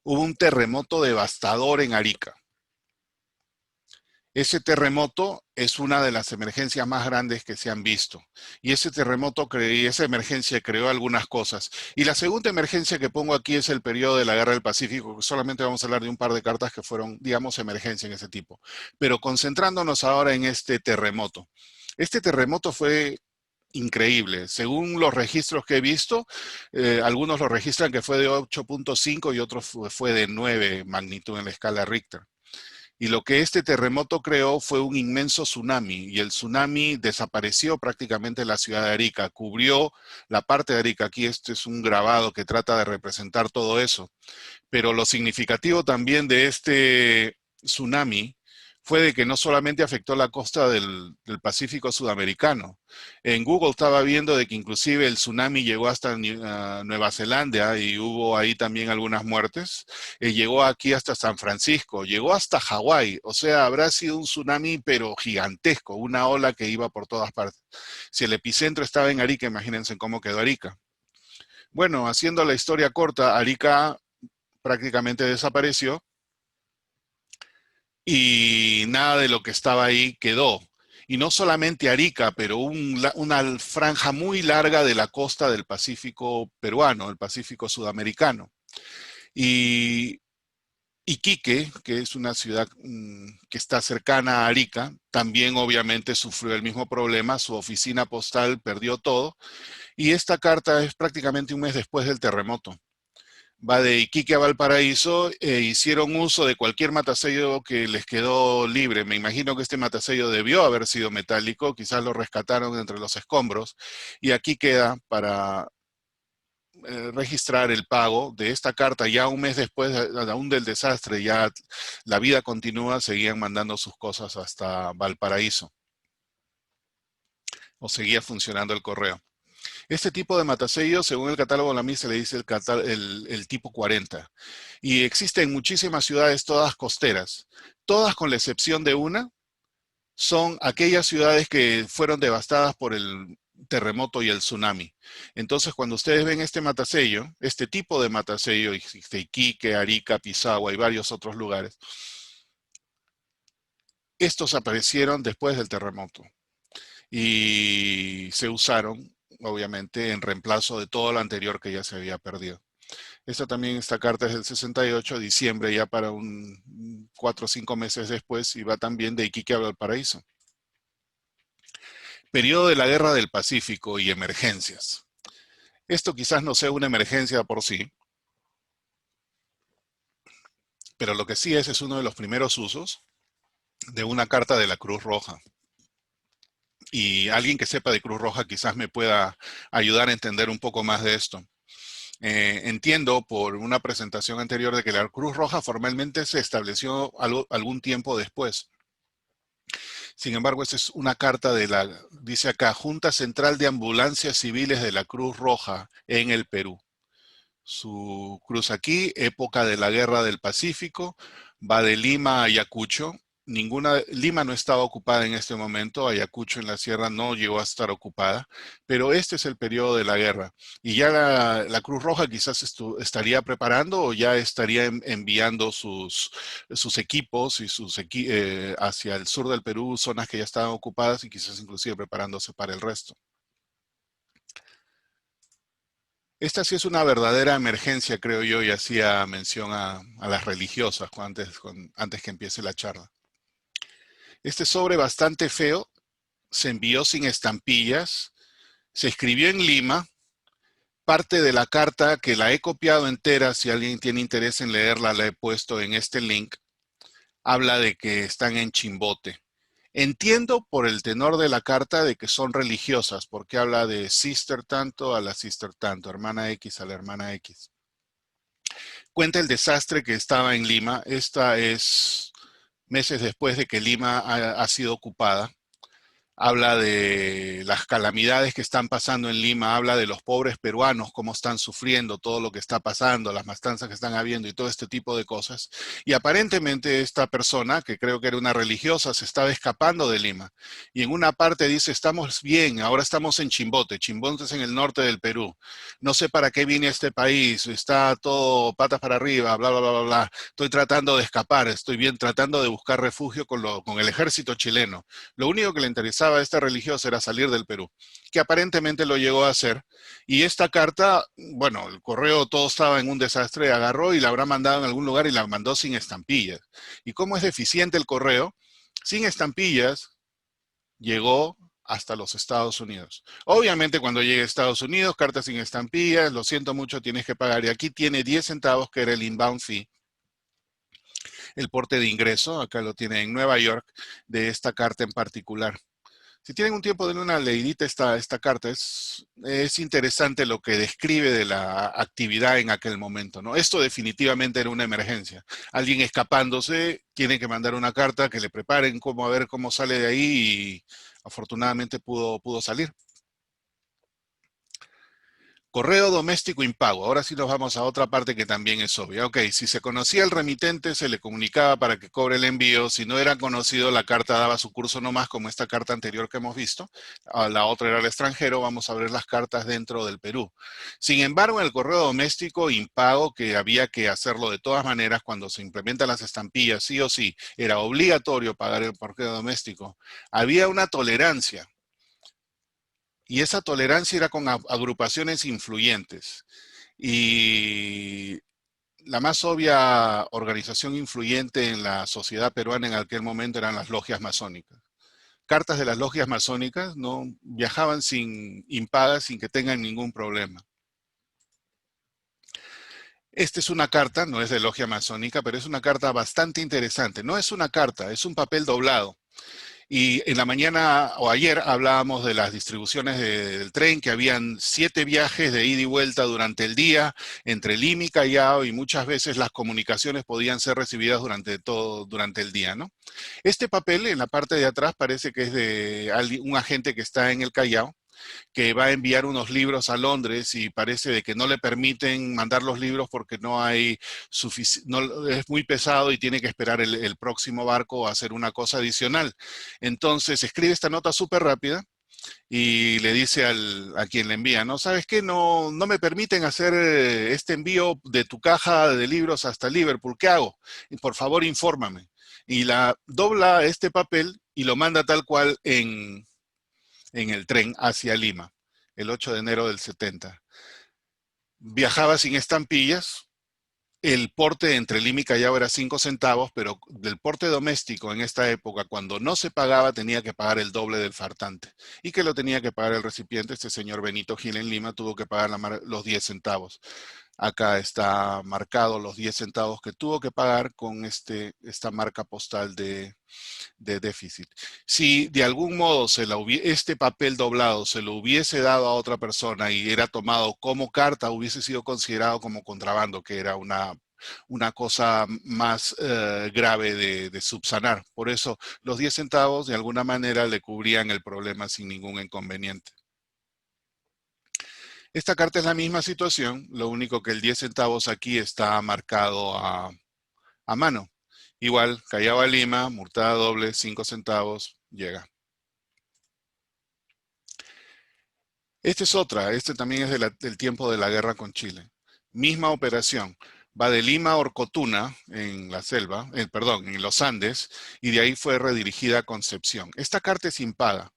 hubo un terremoto devastador en Arica. Ese terremoto es una de las emergencias más grandes que se han visto. Y ese terremoto y esa emergencia creó algunas cosas. Y la segunda emergencia que pongo aquí es el periodo de la Guerra del Pacífico, que solamente vamos a hablar de un par de cartas que fueron, digamos, emergencia en ese tipo. Pero concentrándonos ahora en este terremoto. Este terremoto fue increíble. Según los registros que he visto, algunos lo registran que fue de 8.5 y otros fue de 9 magnitud en la escala Richter. Y lo que este terremoto creó fue un inmenso tsunami, y el tsunami desapareció prácticamente la ciudad de Arica, cubrió la parte de Arica. Aquí este es un grabado que trata de representar todo eso. Pero lo significativo también de este tsunami fue de que no solamente afectó la costa del Pacífico sudamericano. En Google estaba viendo de que inclusive el tsunami llegó hasta Nueva Zelanda y hubo ahí también algunas muertes. Llegó aquí hasta San Francisco, llegó hasta Hawái. O sea, habrá sido un tsunami pero gigantesco, una ola que iba por todas partes. Si el epicentro estaba en Arica, imagínense cómo quedó Arica. Bueno, haciendo la historia corta, Arica prácticamente desapareció y nada de lo que estaba ahí quedó. Y no solamente Arica, pero una franja muy larga de la costa del Pacífico peruano, el Pacífico sudamericano. Y Iquique, que es una ciudad que está cercana a Arica, también obviamente sufrió el mismo problema, su oficina postal perdió todo, y esta carta es prácticamente un mes después del terremoto. Va de Iquique a Valparaíso, hicieron uso de cualquier matasello que les quedó libre. Me imagino que este matasello debió haber sido metálico, quizás lo rescataron entre los escombros, y aquí queda para registrar el pago de esta carta ya un mes después, aún del desastre, ya la vida continúa, seguían mandando sus cosas hasta Valparaíso, o seguía funcionando el correo. Este tipo de matasellos, según el catálogo de la MIS, se le dice el tipo 40. Y existen muchísimas ciudades, todas costeras. Todas con la excepción de una, son aquellas ciudades que fueron devastadas por el terremoto y el tsunami. Entonces, cuando ustedes ven este matasello, este tipo de matasello, existe Iquique, Arica, Pisagua y varios otros lugares, estos aparecieron después del terremoto y se usaron, obviamente, en reemplazo de todo lo anterior que ya se había perdido. Esta carta es del 68, diciembre, ya para 4 o 5 meses después, y va también de Iquique a Valparaíso. Periodo de la Guerra del Pacífico y emergencias. Esto quizás no sea una emergencia por sí, pero lo que sí es uno de los primeros usos de una carta de la Cruz Roja. Y alguien que sepa de Cruz Roja quizás me pueda ayudar a entender un poco más de esto. Entiendo por una presentación anterior de que la Cruz Roja formalmente se estableció algún tiempo después. Sin embargo, esta es una carta dice acá, Junta Central de Ambulancias Civiles de la Cruz Roja en el Perú. Su cruz aquí, época de la Guerra del Pacífico, va de Lima a Ayacucho. Lima no estaba ocupada en este momento, Ayacucho en la sierra no llegó a estar ocupada, pero este es el periodo de la guerra. Y ya la Cruz Roja quizás estaría preparando o ya estaría enviando sus equipos y hacia el sur del Perú, zonas que ya estaban ocupadas y quizás inclusive preparándose para el resto. Esta sí es una verdadera emergencia, creo yo, y hacía mención a las religiosas antes que empiece la charla. Este sobre bastante feo se envió sin estampillas, se escribió en Lima. Parte de la carta que la he copiado entera, si alguien tiene interés en leerla, la he puesto en este link. Habla de que están en Chimbote. Entiendo por el tenor de la carta de que son religiosas, porque habla de sister tanto a la sister tanto, hermana X a la hermana X. Cuenta el desastre que estaba en Lima. Esta es meses después de que Lima ha sido ocupada. habla de las calamidades que están pasando en Lima, habla de los pobres peruanos, cómo están sufriendo todo lo que está pasando, las matanzas que están habiendo y todo este tipo de cosas. Y aparentemente esta persona, que creo que era una religiosa, se estaba escapando de Lima. Y en una parte dice, estamos bien, ahora estamos en Chimbote. Chimbote es en el norte del Perú. No sé para qué vine a este país, está todo patas para arriba, bla, bla, bla, bla, bla. Estoy tratando de escapar, estoy bien tratando de buscar refugio con el ejército chileno. Lo único que le interesaba a esta religiosa era salir del Perú, que aparentemente lo llegó a hacer. Y esta carta, bueno, el correo todo estaba en un desastre, agarró y la habrá mandado en algún lugar y la mandó sin estampillas. ¿Y cómo es deficiente el correo? Sin estampillas llegó hasta los Estados Unidos. Obviamente cuando llegue a Estados Unidos, carta sin estampillas, lo siento mucho, tienes que pagar. Y aquí tiene 10 centavos, que era el inbound fee, el porte de ingreso, acá lo tiene en Nueva York, de esta carta en particular. Si tienen un tiempo, denle una leidita esta carta. Es interesante lo que describe de la actividad en aquel momento, ¿no? Esto definitivamente era una emergencia. Alguien escapándose, tiene que mandar una carta, que le preparen cómo a ver cómo sale de ahí y afortunadamente pudo salir. Correo doméstico impago. Ahora sí nos vamos a otra parte que también es obvia. Ok, si se conocía el remitente, se le comunicaba para que cobre el envío. Si no era conocido, la carta daba su curso nomás, como esta carta anterior que hemos visto. La otra era el extranjero. Vamos a ver las cartas dentro del Perú. Sin embargo, en el correo doméstico impago, que había que hacerlo de todas maneras cuando se implementan las estampillas, sí o sí, era obligatorio pagar el correo doméstico. Había una tolerancia. Y esa tolerancia era con agrupaciones influyentes. Y la más obvia organización influyente en la sociedad peruana en aquel momento eran las logias masónicas. Cartas de las logias masónicas no viajaban sin impagas, sin que tengan ningún problema. Esta es una carta, no es de logia masónica, pero es una carta bastante interesante. No es una carta, es un papel doblado. Y en la mañana o ayer hablábamos de las distribuciones del tren, que habían 7 viajes de ida y vuelta durante el día entre Lima y Callao, y muchas veces las comunicaciones podían ser recibidas durante el día, ¿no? Este papel en la parte de atrás parece que es de un agente que está en el Callao, que va a enviar unos libros a Londres y parece de que no le permiten mandar los libros porque no hay no, es muy pesado y tiene que esperar el próximo barco o hacer una cosa adicional. Entonces escribe esta nota súper rápida y le dice a quien le envía, ¿no? ¿Sabes qué? No me permiten hacer este envío de tu caja de libros hasta Liverpool. ¿Qué hago? Y por favor, infórmame. Y la dobla este papel y lo manda tal cual en el tren hacia Lima, el 8 de enero del 70. Viajaba sin estampillas. El porte entre Lima y Callao era 5 centavos, pero del porte doméstico en esta época, cuando no se pagaba, tenía que pagar el doble del faltante. Y que lo tenía que pagar el recipiente, este señor Benito Gil en Lima, tuvo que pagar los 10 centavos. Acá está marcado los 10 centavos que tuvo que pagar con esta marca postal de déficit. Si de algún modo este papel doblado se lo hubiese dado a otra persona y era tomado como carta, hubiese sido considerado como contrabando, que era una cosa más grave de subsanar. Por eso los 10 centavos de alguna manera le cubrían el problema sin ningún inconveniente. Esta carta es la misma situación, lo único que el 10 centavos aquí está marcado a mano. Igual, Callao a Lima, multada doble, 5 centavos, llega. Esta es otra, este también es del tiempo de la guerra con Chile. Misma operación, va de Lima a Orcotuna, en la selva, perdón, en los Andes, y de ahí fue redirigida a Concepción. Esta carta es impaga,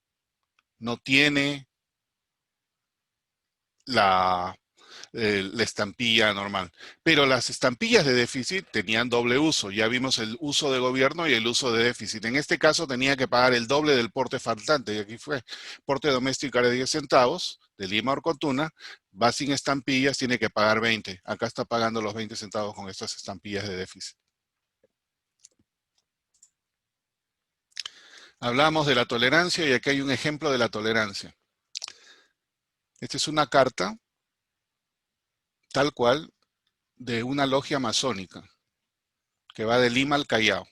no tiene la, la estampilla normal. Pero las estampillas de déficit tenían doble uso. Ya vimos el uso de gobierno y el uso de déficit. En este caso tenía que pagar el doble del porte faltante. Y aquí fue porte doméstico de 10 centavos, de Lima a Orcotuna, va sin estampillas, tiene que pagar 20. Acá está pagando los 20 centavos con estas estampillas de déficit. Hablamos de la tolerancia y aquí hay un ejemplo de la tolerancia. Esta es una carta, tal cual, de una logia masónica que va de Lima al Callao.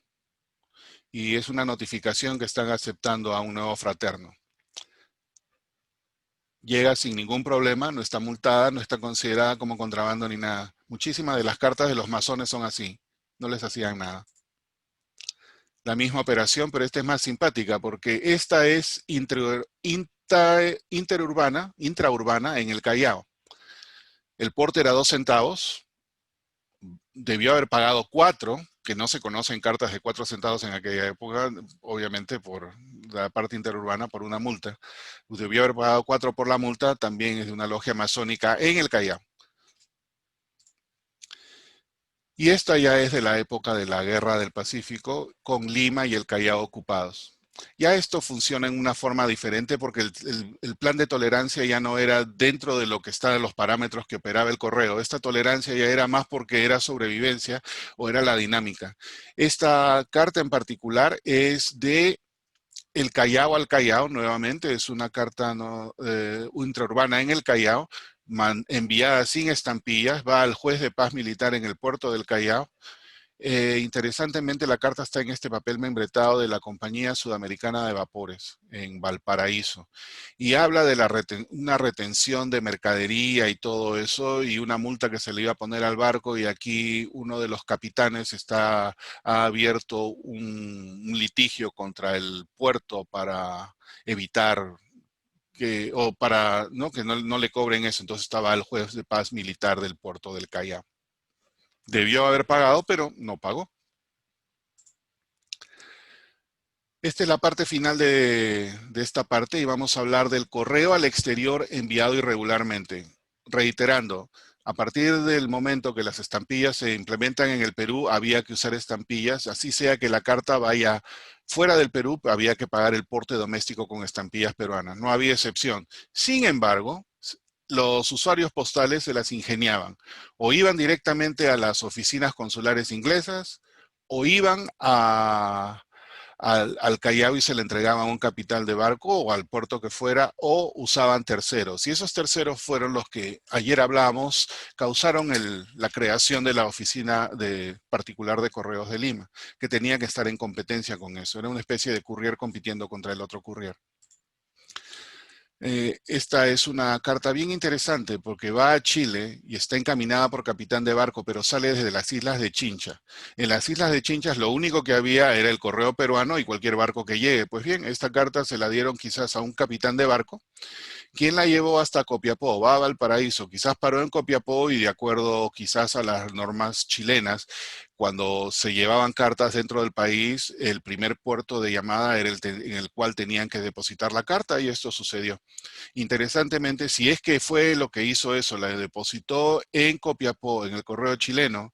y es una notificación que están aceptando a un nuevo fraterno. Llega sin ningún problema, no está multada, no está considerada como contrabando ni nada. Muchísimas de las cartas de los masones son así, no les hacían nada. La misma operación, pero esta es más simpática porque esta es intraurbana en el Callao. El porte era 2 centavos, debió haber pagado 4, que no se conocen cartas de 4 centavos en aquella época, obviamente por la parte interurbana, por una multa. Debió haber pagado 4 por la multa, también es de una logia masónica en el Callao. Y esta ya es de la época de la Guerra del Pacífico, con Lima y el Callao ocupados. Ya esto funciona en una forma diferente porque el plan de tolerancia ya no era dentro de lo que estaban los parámetros que operaba el correo. Esta tolerancia ya era más porque era sobrevivencia o era la dinámica. Esta carta en particular es de el Callao al Callao, nuevamente, es una carta intraurbana en el Callao, enviada sin estampillas, va al juez de paz militar en el puerto del Callao. Interesantemente, la carta está en este papel membretado de la Compañía Sudamericana de Vapores en Valparaíso y habla de una retención de mercadería y todo eso y una multa que se le iba a poner al barco, y aquí uno de los capitanes ha abierto un litigio contra el puerto para evitar o para que no le cobren eso. Entonces estaba el juez de paz militar del puerto del Callao. Debió haber pagado, pero no pagó. Esta es la parte final de esta parte y vamos a hablar del correo al exterior enviado irregularmente. Reiterando, a partir del momento que las estampillas se implementan en el Perú, había que usar estampillas, así sea que la carta vaya fuera del Perú, había que pagar el porte doméstico con estampillas peruanas, no había excepción. Sin embargo, los usuarios postales se las ingeniaban, o iban directamente a las oficinas consulares inglesas, o iban al Callao y se le entregaban un capital de barco o al puerto que fuera, o usaban terceros. Y esos terceros fueron los que ayer hablábamos, causaron la creación de la oficina particular de Correos de Lima, que tenía que estar en competencia con eso. Era una especie de courier compitiendo contra el otro courier. Esta es una carta bien interesante porque va a Chile y está encaminada por capitán de barco, pero sale desde las islas de Chincha. En las islas de Chincha lo único que había era el correo peruano y cualquier barco que llegue. Pues bien, esta carta se la dieron quizás a un capitán de barco. ¿Quién la llevó hasta Copiapó? Va a Valparaíso. Quizás paró en Copiapó y de acuerdo quizás a las normas chilenas, cuando se llevaban cartas dentro del país, el primer puerto de llamada era en el cual tenían que depositar la carta, y esto sucedió. Interesantemente, si es que fue lo que hizo eso, la depositó en Copiapó, en el correo chileno.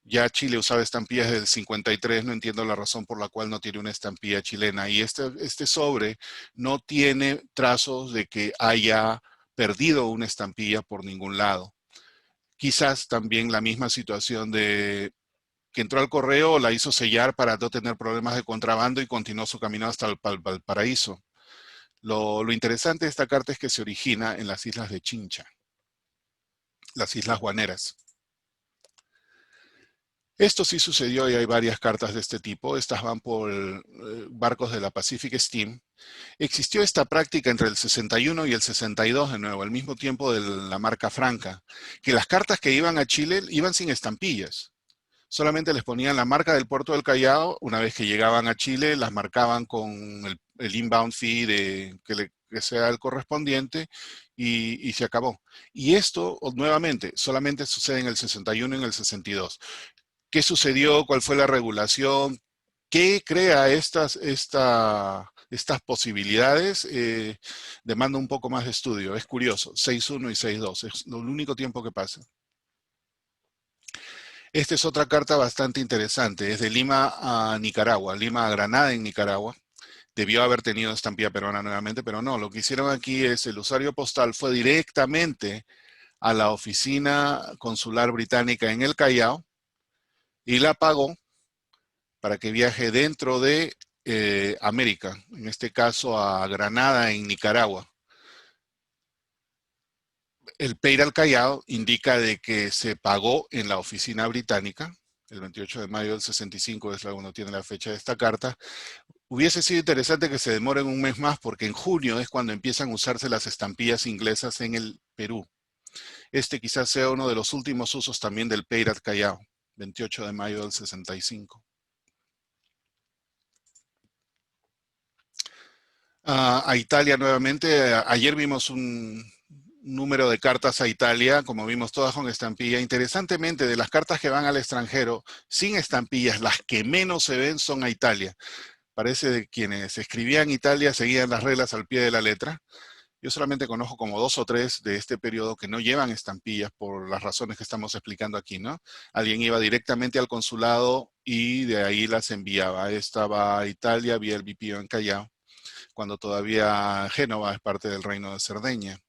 Ya Chile usaba estampillas desde el 53, no entiendo la razón por la cual no tiene una estampilla chilena. Y este sobre no tiene trazos de que haya perdido una estampilla por ningún lado. Quizás también la misma situación de que entró al correo, la hizo sellar para no tener problemas de contrabando y continuó su camino hasta el Valparaíso. Lo interesante de esta carta es que se origina en las islas de Chincha, las islas Guaneras. Esto sí sucedió y hay varias cartas de este tipo. Estas van por barcos de la Pacific Steam. Existió esta práctica entre el 61 y el 62, de nuevo, al mismo tiempo de la marca franca, que las cartas que iban a Chile iban sin estampillas. Solamente les ponían la marca del puerto del Callao. Una vez que llegaban a Chile, las marcaban con el inbound fee que sea el correspondiente, y se acabó. Y esto, nuevamente, solamente sucede en el 61 y en el 62. ¿Qué sucedió? ¿Cuál fue la regulación? ¿Qué crea estas posibilidades? Demanda un poco más de estudio. Es curioso, 6.1 y 6.2, es lo único tiempo que pasa. Esta es otra carta bastante interesante, es de Lima a Nicaragua, Lima a Granada en Nicaragua. Debió haber tenido estampilla peruana nuevamente, pero no. Lo que hicieron aquí es el usuario postal fue directamente a la oficina consular británica en el Callao y la pagó para que viaje dentro de América, en este caso a Granada en Nicaragua. El Payre al Callao indica de que se pagó en la oficina británica El 28 de mayo del 65 es cuando tiene la fecha de esta carta. Hubiese sido interesante que se demoren un mes más porque en junio es cuando empiezan a usarse las estampillas inglesas en el Perú. Este quizás sea uno de los últimos usos también del Peirat Callao, 28 de mayo del 65. A Italia nuevamente. Ayer vimos un número de cartas a Italia, como vimos todas con estampilla. Interesantemente, de las cartas que van al extranjero sin estampillas, las que menos se ven son a Italia. Parece que quienes escribían Italia seguían las reglas al pie de la letra. Yo solamente conozco como 2 o 3 de este periodo que no llevan estampillas por las razones que estamos explicando aquí, ¿no? Alguien iba directamente al consulado y de ahí las enviaba. Esta va a Italia vía el BPO en Callao, cuando todavía Génova es parte del reino de Cerdeña.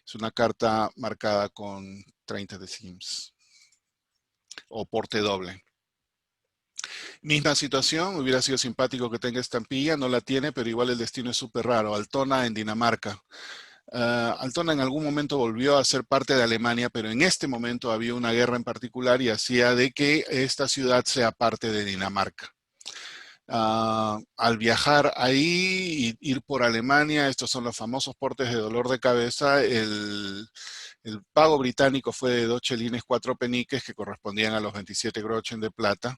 Es una carta marcada con 30 decims o porte doble. Misma situación, hubiera sido simpático que tenga estampilla, no la tiene, pero igual el destino es súper raro. Altona en Dinamarca. Altona en algún momento volvió a ser parte de Alemania, pero en este momento había una guerra en particular y hacía de que esta ciudad sea parte de Dinamarca. Al viajar ahí y ir por Alemania, estos son los famosos portes de dolor de cabeza, el pago británico fue de 2 chelines 4 peniques que correspondían a los 27 groschen de plata.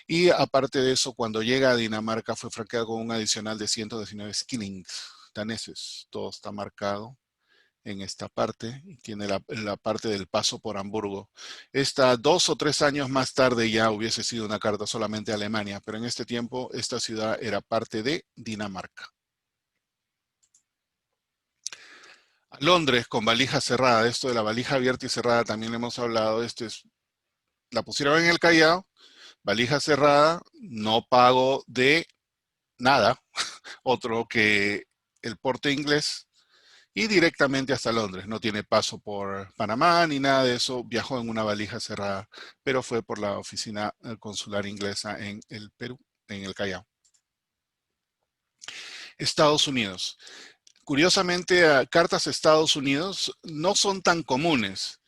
Y aparte de eso, cuando llega a Dinamarca fue franqueado con un adicional de 119 skillings daneses. Todo está marcado en esta parte y tiene la parte del paso por Hamburgo. Esta 2 o 3 años más tarde ya hubiese sido una carta solamente a Alemania, pero en este tiempo esta ciudad era parte de Dinamarca. A Londres con valija cerrada. Esto de la valija abierta y cerrada también le hemos hablado. La pusieron en el Callao, valija cerrada, no pago de nada, otro que el porte inglés, y directamente hasta Londres. No tiene paso por Panamá ni nada de eso. Viajó en una valija cerrada, pero fue por la oficina consular inglesa en el Perú, en el Callao. Estados Unidos. Curiosamente, cartas a Estados Unidos no son tan comunes,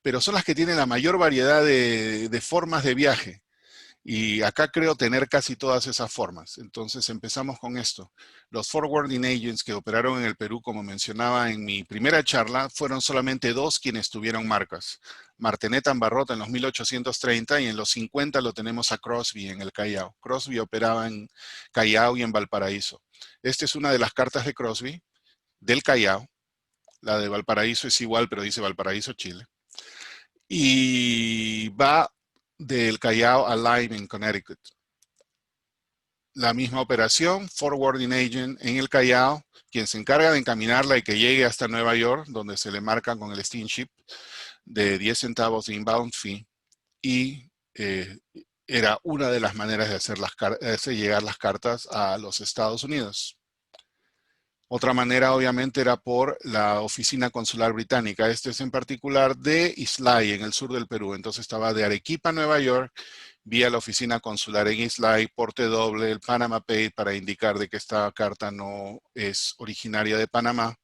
pero son las que tienen la mayor variedad de formas de viaje. Y acá creo tener casi todas esas formas. Entonces empezamos con esto. Los forwarding agents que operaron en el Perú, como mencionaba en mi primera charla, fueron solamente 2 quienes tuvieron marcas. Martinet Ambarrot en los 1830 y en los 50 lo tenemos a Crosby en el Callao. Crosby operaba en Callao y en Valparaíso. Esta es una de las cartas de Crosby del Callao. La de Valparaíso es igual, pero dice Valparaíso, Chile. Y va del Callao a Lyme en Connecticut. La misma operación, forwarding agent en el Callao, quien se encarga de encaminarla y que llegue hasta Nueva York, donde se le marca con el steamship de 10 centavos de inbound fee, y era una de las maneras de hacer llegar las cartas a los Estados Unidos. Otra manera, obviamente, era por la oficina consular británica. Este es en particular de Islay, en el sur del Perú. Entonces estaba de Arequipa, Nueva York, vía la oficina consular en Islay, porte doble, el Panama Paid, para indicar de que esta carta no es originaria de Panamá.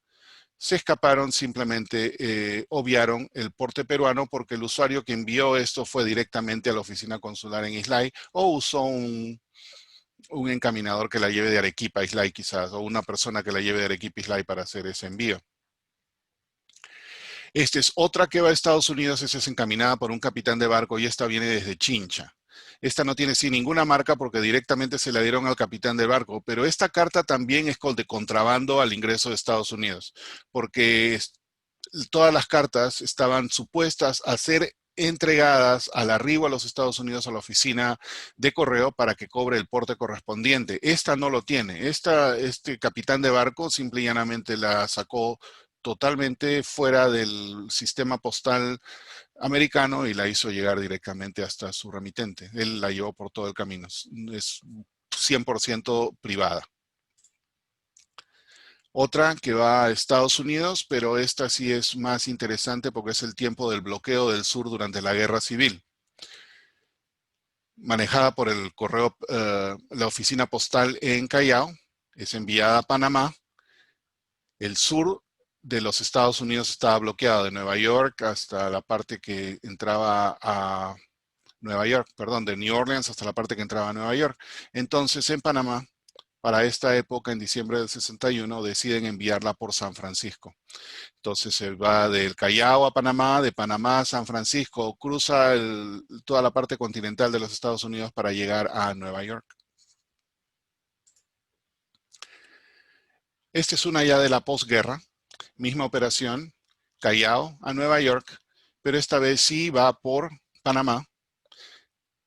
Se escaparon, simplemente obviaron el porte peruano porque el usuario que envió esto fue directamente a la oficina consular en Islay o usó un encaminador que la lleve de Arequipa a Islay quizás, o una persona que la lleve de Arequipa a Islay para hacer ese envío. Esta es otra que va a Estados Unidos, esta es encaminada por un capitán de barco y esta viene desde Chincha. Esta no tiene sí ninguna marca porque directamente se la dieron al capitán del barco, pero esta carta también es de contrabando al ingreso de Estados Unidos, porque todas las cartas estaban supuestas a ser entregadas al arribo a los Estados Unidos a la oficina de correo para que cobre el porte correspondiente. Esta no lo tiene. Este capitán de barco simple y llanamente la sacó totalmente fuera del sistema postal americano y la hizo llegar directamente hasta su remitente. Él la llevó por todo el camino. Es 100% privada. Otra que va a Estados Unidos, pero esta sí es más interesante porque es el tiempo del bloqueo del sur durante la Guerra Civil. Manejada por el correo, la oficina postal en Callao, es enviada a Panamá. El sur de los Estados Unidos estaba bloqueado, de Nueva York hasta la parte que entraba a Nueva York, perdón, de New Orleans hasta la parte que entraba a Nueva York. Entonces, en Panamá, para esta época, en diciembre del 61, deciden enviarla por San Francisco. Entonces se va del Callao a Panamá, de Panamá a San Francisco, cruza toda la parte continental de los Estados Unidos para llegar a Nueva York. Esta es una ya de la posguerra, misma operación, Callao a Nueva York, pero esta vez sí va por Panamá.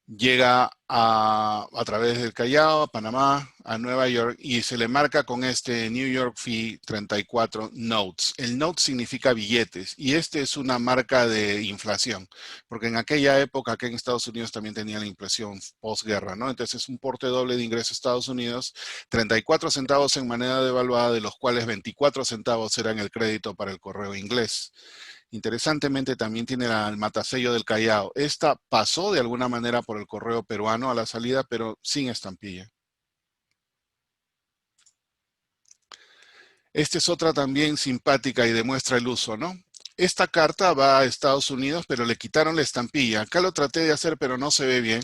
Llega a través del Callao, a Panamá, a Nueva York y se le marca con este New York Fee 34 Notes. El note significa billetes y este es una marca de inflación, porque en aquella época acá en Estados Unidos también tenía la inflación posguerra, ¿no? Entonces es un porte doble de ingreso a Estados Unidos, 34 centavos en moneda devaluada, de los cuales 24 centavos eran el crédito para el correo inglés. Interesantemente también tiene el matasello del Callao. Esta pasó de alguna manera por el correo peruano a la salida, pero sin estampilla. Esta es otra también simpática y demuestra el uso, ¿no? Esta carta va a Estados Unidos, pero le quitaron la estampilla. Acá lo traté de hacer, pero no se ve bien.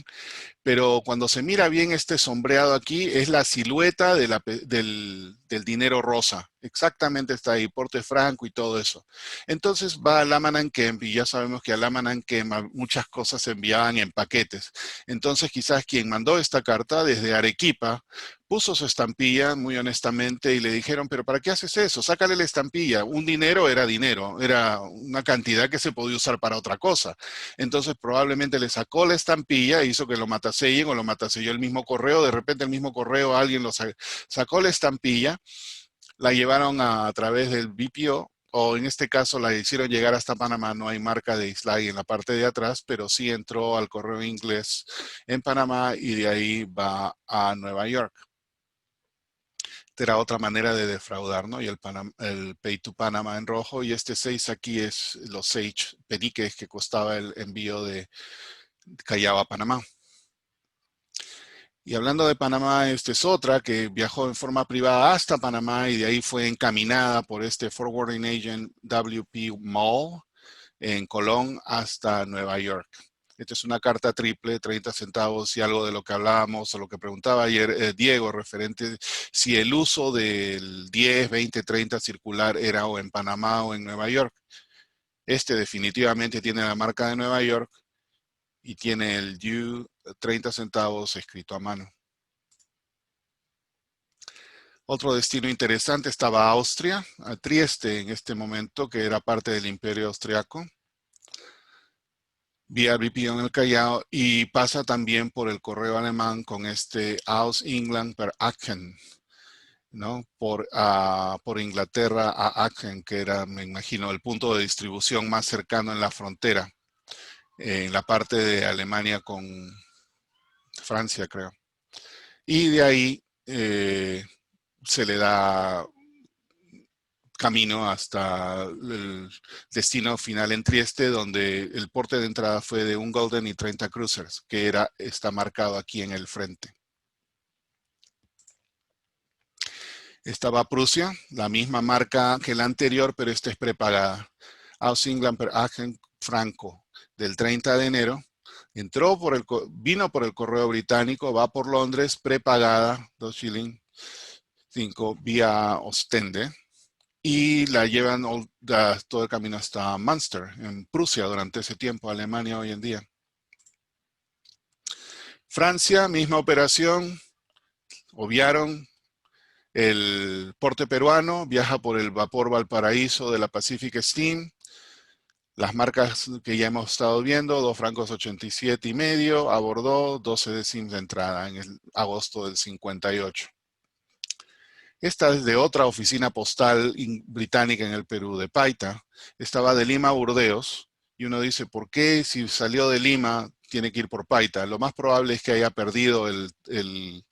Pero cuando se mira bien este sombreado aquí, es la silueta del dinero rosa. Exactamente está ahí, porte franco y todo eso. Entonces va a Laman Kemp y ya sabemos que a Laman Kemp muchas cosas se enviaban en paquetes. Entonces quizás quien mandó esta carta desde Arequipa puso su estampilla muy honestamente y le dijeron, pero ¿para qué haces eso? Sácale la estampilla. Un dinero, era una cantidad que se podía usar para otra cosa. Entonces probablemente le sacó la estampilla, hizo que lo matasellen o lo mataselló el mismo correo, de repente el mismo correo alguien sacó la estampilla, la llevaron a través del BPO, o en este caso la hicieron llegar hasta Panamá, no hay marca de Islay en la parte de atrás, pero sí entró al correo inglés en Panamá y de ahí va a Nueva York. Esta era otra manera de defraudar, ¿no? Y el Pay to Panama en rojo, y este 6 aquí es los 6 peniques que costaba el envío de Callao a Panamá. Y hablando de Panamá, esta es otra que viajó en forma privada hasta Panamá y de ahí fue encaminada por este forwarding agent WP Mall en Colón hasta Nueva York. Esta es una carta triple, 30 centavos y algo de lo que hablábamos o lo que preguntaba ayer Diego, referente si el uso del 10, 20, 30 circular era o en Panamá o en Nueva York. Este definitivamente tiene la marca de Nueva York y tiene el due 30 centavos escrito a mano. Otro destino interesante estaba Austria, a Trieste en este momento, que era parte del Imperio Austriaco, vía BPO en el Callao, y pasa también por el correo alemán con este Aus England per Aachen, ¿no? Por Inglaterra a Aachen, que era, me imagino, el punto de distribución más cercano en la frontera, en la parte de Alemania con Francia, creo. Y de ahí se le da camino hasta el destino final en Trieste, donde el porte de entrada fue de un Golden y 30 Cruisers, que está marcado aquí en el frente. Estaba Prusia, la misma marca que la anterior, pero esta es prepagada. Aus England per Aachen Franco, del 30 de enero. Vino por el correo británico, va por Londres, prepagada, 2 shillings, 5, vía Ostende. Y la llevan todo el camino hasta Münster, en Prusia, durante ese tiempo, Alemania hoy en día. Francia, misma operación, obviaron el porte peruano, viaja por el vapor Valparaíso de la Pacific Steam, las marcas que ya hemos estado viendo, 2 francos 87 y medio, abordó 12 décimos de entrada en el agosto del 58. Esta es de otra oficina postal británica en el Perú, de Paita. Estaba de Lima a Burdeos. Y uno dice, ¿por qué si salió de Lima tiene que ir por Paita? Lo más probable es que haya perdido el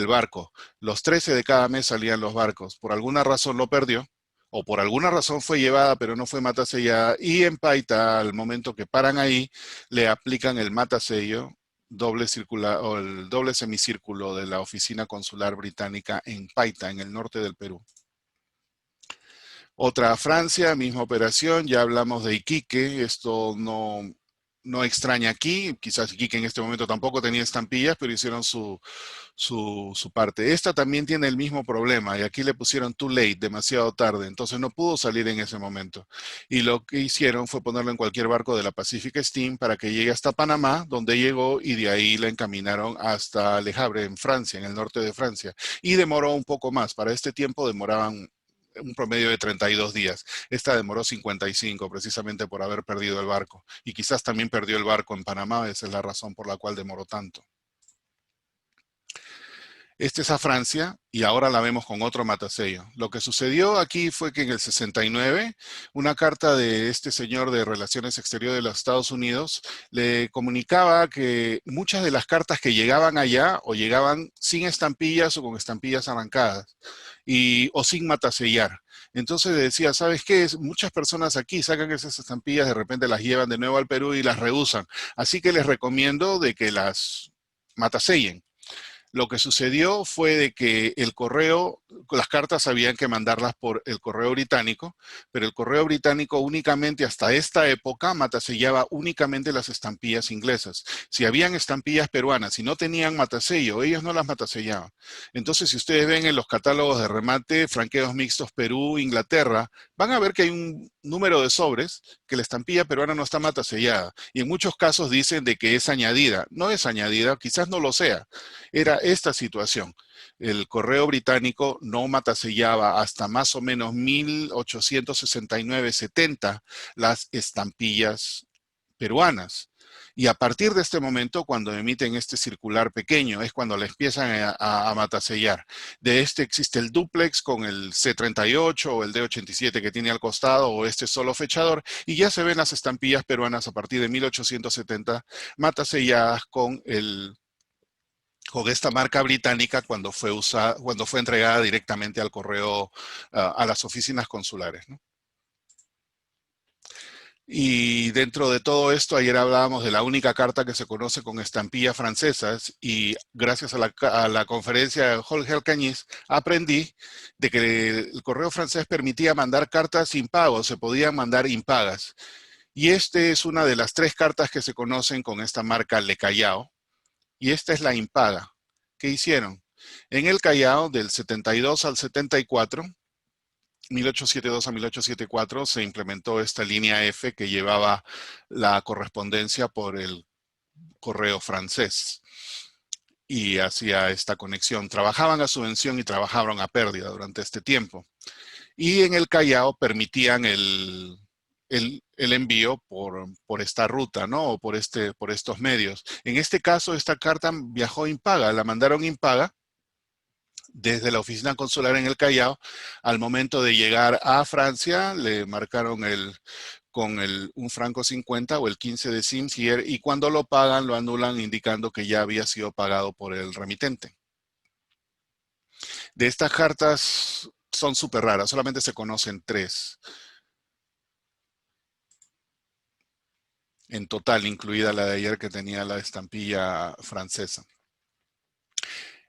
barco. Los 13 de cada mes salían los barcos. Por alguna razón lo perdió. O por alguna razón fue llevada, pero no fue matasellada. Y en Paita, al momento que paran ahí, le aplican el matasello doble circular o el doble semicírculo de la oficina consular británica en Paita, en el norte del Perú. Otra Francia, misma operación, ya hablamos de Iquique, esto no no extraña aquí, quizás aquí que en este momento tampoco tenía estampillas, pero hicieron su parte. Esta también tiene el mismo problema y aquí le pusieron too late, demasiado tarde, entonces no pudo salir en ese momento. Y lo que hicieron fue ponerlo en cualquier barco de la Pacific Steam para que llegue hasta Panamá, donde llegó y de ahí la encaminaron hasta Le Havre, en Francia, en el norte de Francia. Y demoró un poco más, para este tiempo demoraban un promedio de 32 días. Esta demoró 55 precisamente por haber perdido el barco. Y quizás también perdió el barco en Panamá, esa es la razón por la cual demoró tanto. Esta es a Francia y ahora la vemos con otro matasello. Lo que sucedió aquí fue que en el 69, una carta de este señor de Relaciones Exteriores de los Estados Unidos le comunicaba que muchas de las cartas que llegaban allá o llegaban sin estampillas o con estampillas arrancadas o sin matasellar. Entonces decía, ¿sabes qué? Muchas personas aquí sacan esas estampillas, de repente las llevan de nuevo al Perú y las reusan. Así que les recomiendo de que las matasellen. Lo que sucedió fue de que el correo, las cartas habían que mandarlas por el correo británico, pero el correo británico únicamente hasta esta época matasellaba únicamente las estampillas inglesas. Si habían estampillas peruanas y no tenían matasello, ellos no las matasellaban. Entonces, si ustedes ven en los catálogos de remate, franqueos mixtos Perú, Inglaterra, van a ver que hay un número de sobres que la estampilla peruana no está matasellada. Y en muchos casos dicen de que es añadida. No es añadida, quizás no lo sea. Era esta situación. El correo británico no matasellaba hasta más o menos 1869-70 las estampillas peruanas. Y a partir de este momento, cuando emiten este circular pequeño, es cuando le empiezan a matasellar. De este existe el duplex con el C38 o el D87 que tiene al costado o este solo fechador, y ya se ven las estampillas peruanas a partir de 1870 mataselladas con esta marca británica cuando fue entregada directamente al correo, a las oficinas consulares, ¿no? Y dentro de todo esto, ayer hablábamos de la única carta que se conoce con estampillas francesas y gracias a la conferencia de Jorge Alcañiz aprendí de que el correo francés permitía mandar cartas impagos, se podían mandar impagas. Y este es una de las 3 cartas que se conocen con esta marca Le Callao y esta es la impaga. ¿Qué hicieron? En el Callao del 72 al 74, 1872 a 1874, se implementó esta línea F que llevaba la correspondencia por el correo francés y hacía esta conexión. Trabajaban a subvención y trabajaban a pérdida durante este tiempo. Y en el Callao permitían el envío por esta ruta, ¿no? O por estos medios. En este caso, esta carta viajó impaga, la mandaron impaga desde la oficina consular en el Callao. Al momento de llegar a Francia, le marcaron un franco 50 o el 15 de Sims y cuando lo pagan, lo anulan indicando que ya había sido pagado por el remitente. De estas cartas son súper raras, solamente se conocen 3. En total, incluida la de ayer que tenía la estampilla francesa.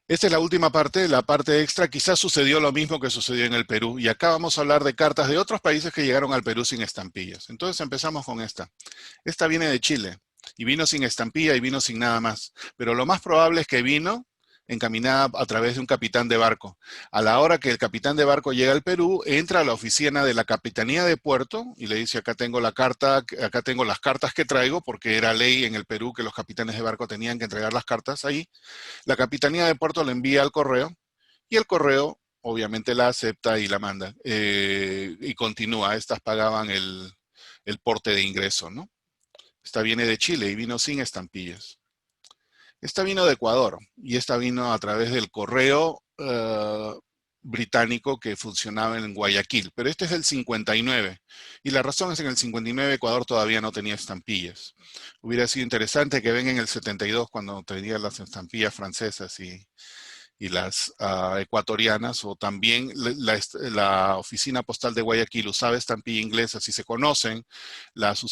Esta es la última parte, la parte extra. Quizás sucedió lo mismo que sucedió en el Perú. Y acá vamos a hablar de cartas de otros países que llegaron al Perú sin estampillas. Entonces empezamos con esta. Esta viene de Chile y vino sin estampilla y vino sin nada más. Pero lo más probable es que vino encaminada a través de un capitán de barco. A la hora que el capitán de barco llega al Perú, entra a la oficina de la Capitanía de Puerto y le dice, acá tengo la carta, acá tengo las cartas que traigo, porque era ley en el Perú que los capitanes de barco tenían que entregar las cartas ahí. La Capitanía de Puerto la envía al correo y el correo obviamente la acepta y la manda. Y continúa, estas pagaban el porte de ingreso, ¿no? Esta viene de Chile y vino sin estampillas. Esta vino de Ecuador y esta vino a través del correo británico que funcionaba en Guayaquil, pero este es del 59 y la razón es que en el 59 Ecuador todavía no tenía estampillas. Hubiera sido interesante que venga en el 72 cuando tenía las estampillas francesas y las ecuatorianas, o también la oficina postal de Guayaquil usaba estampilla inglesa. Si se conocen las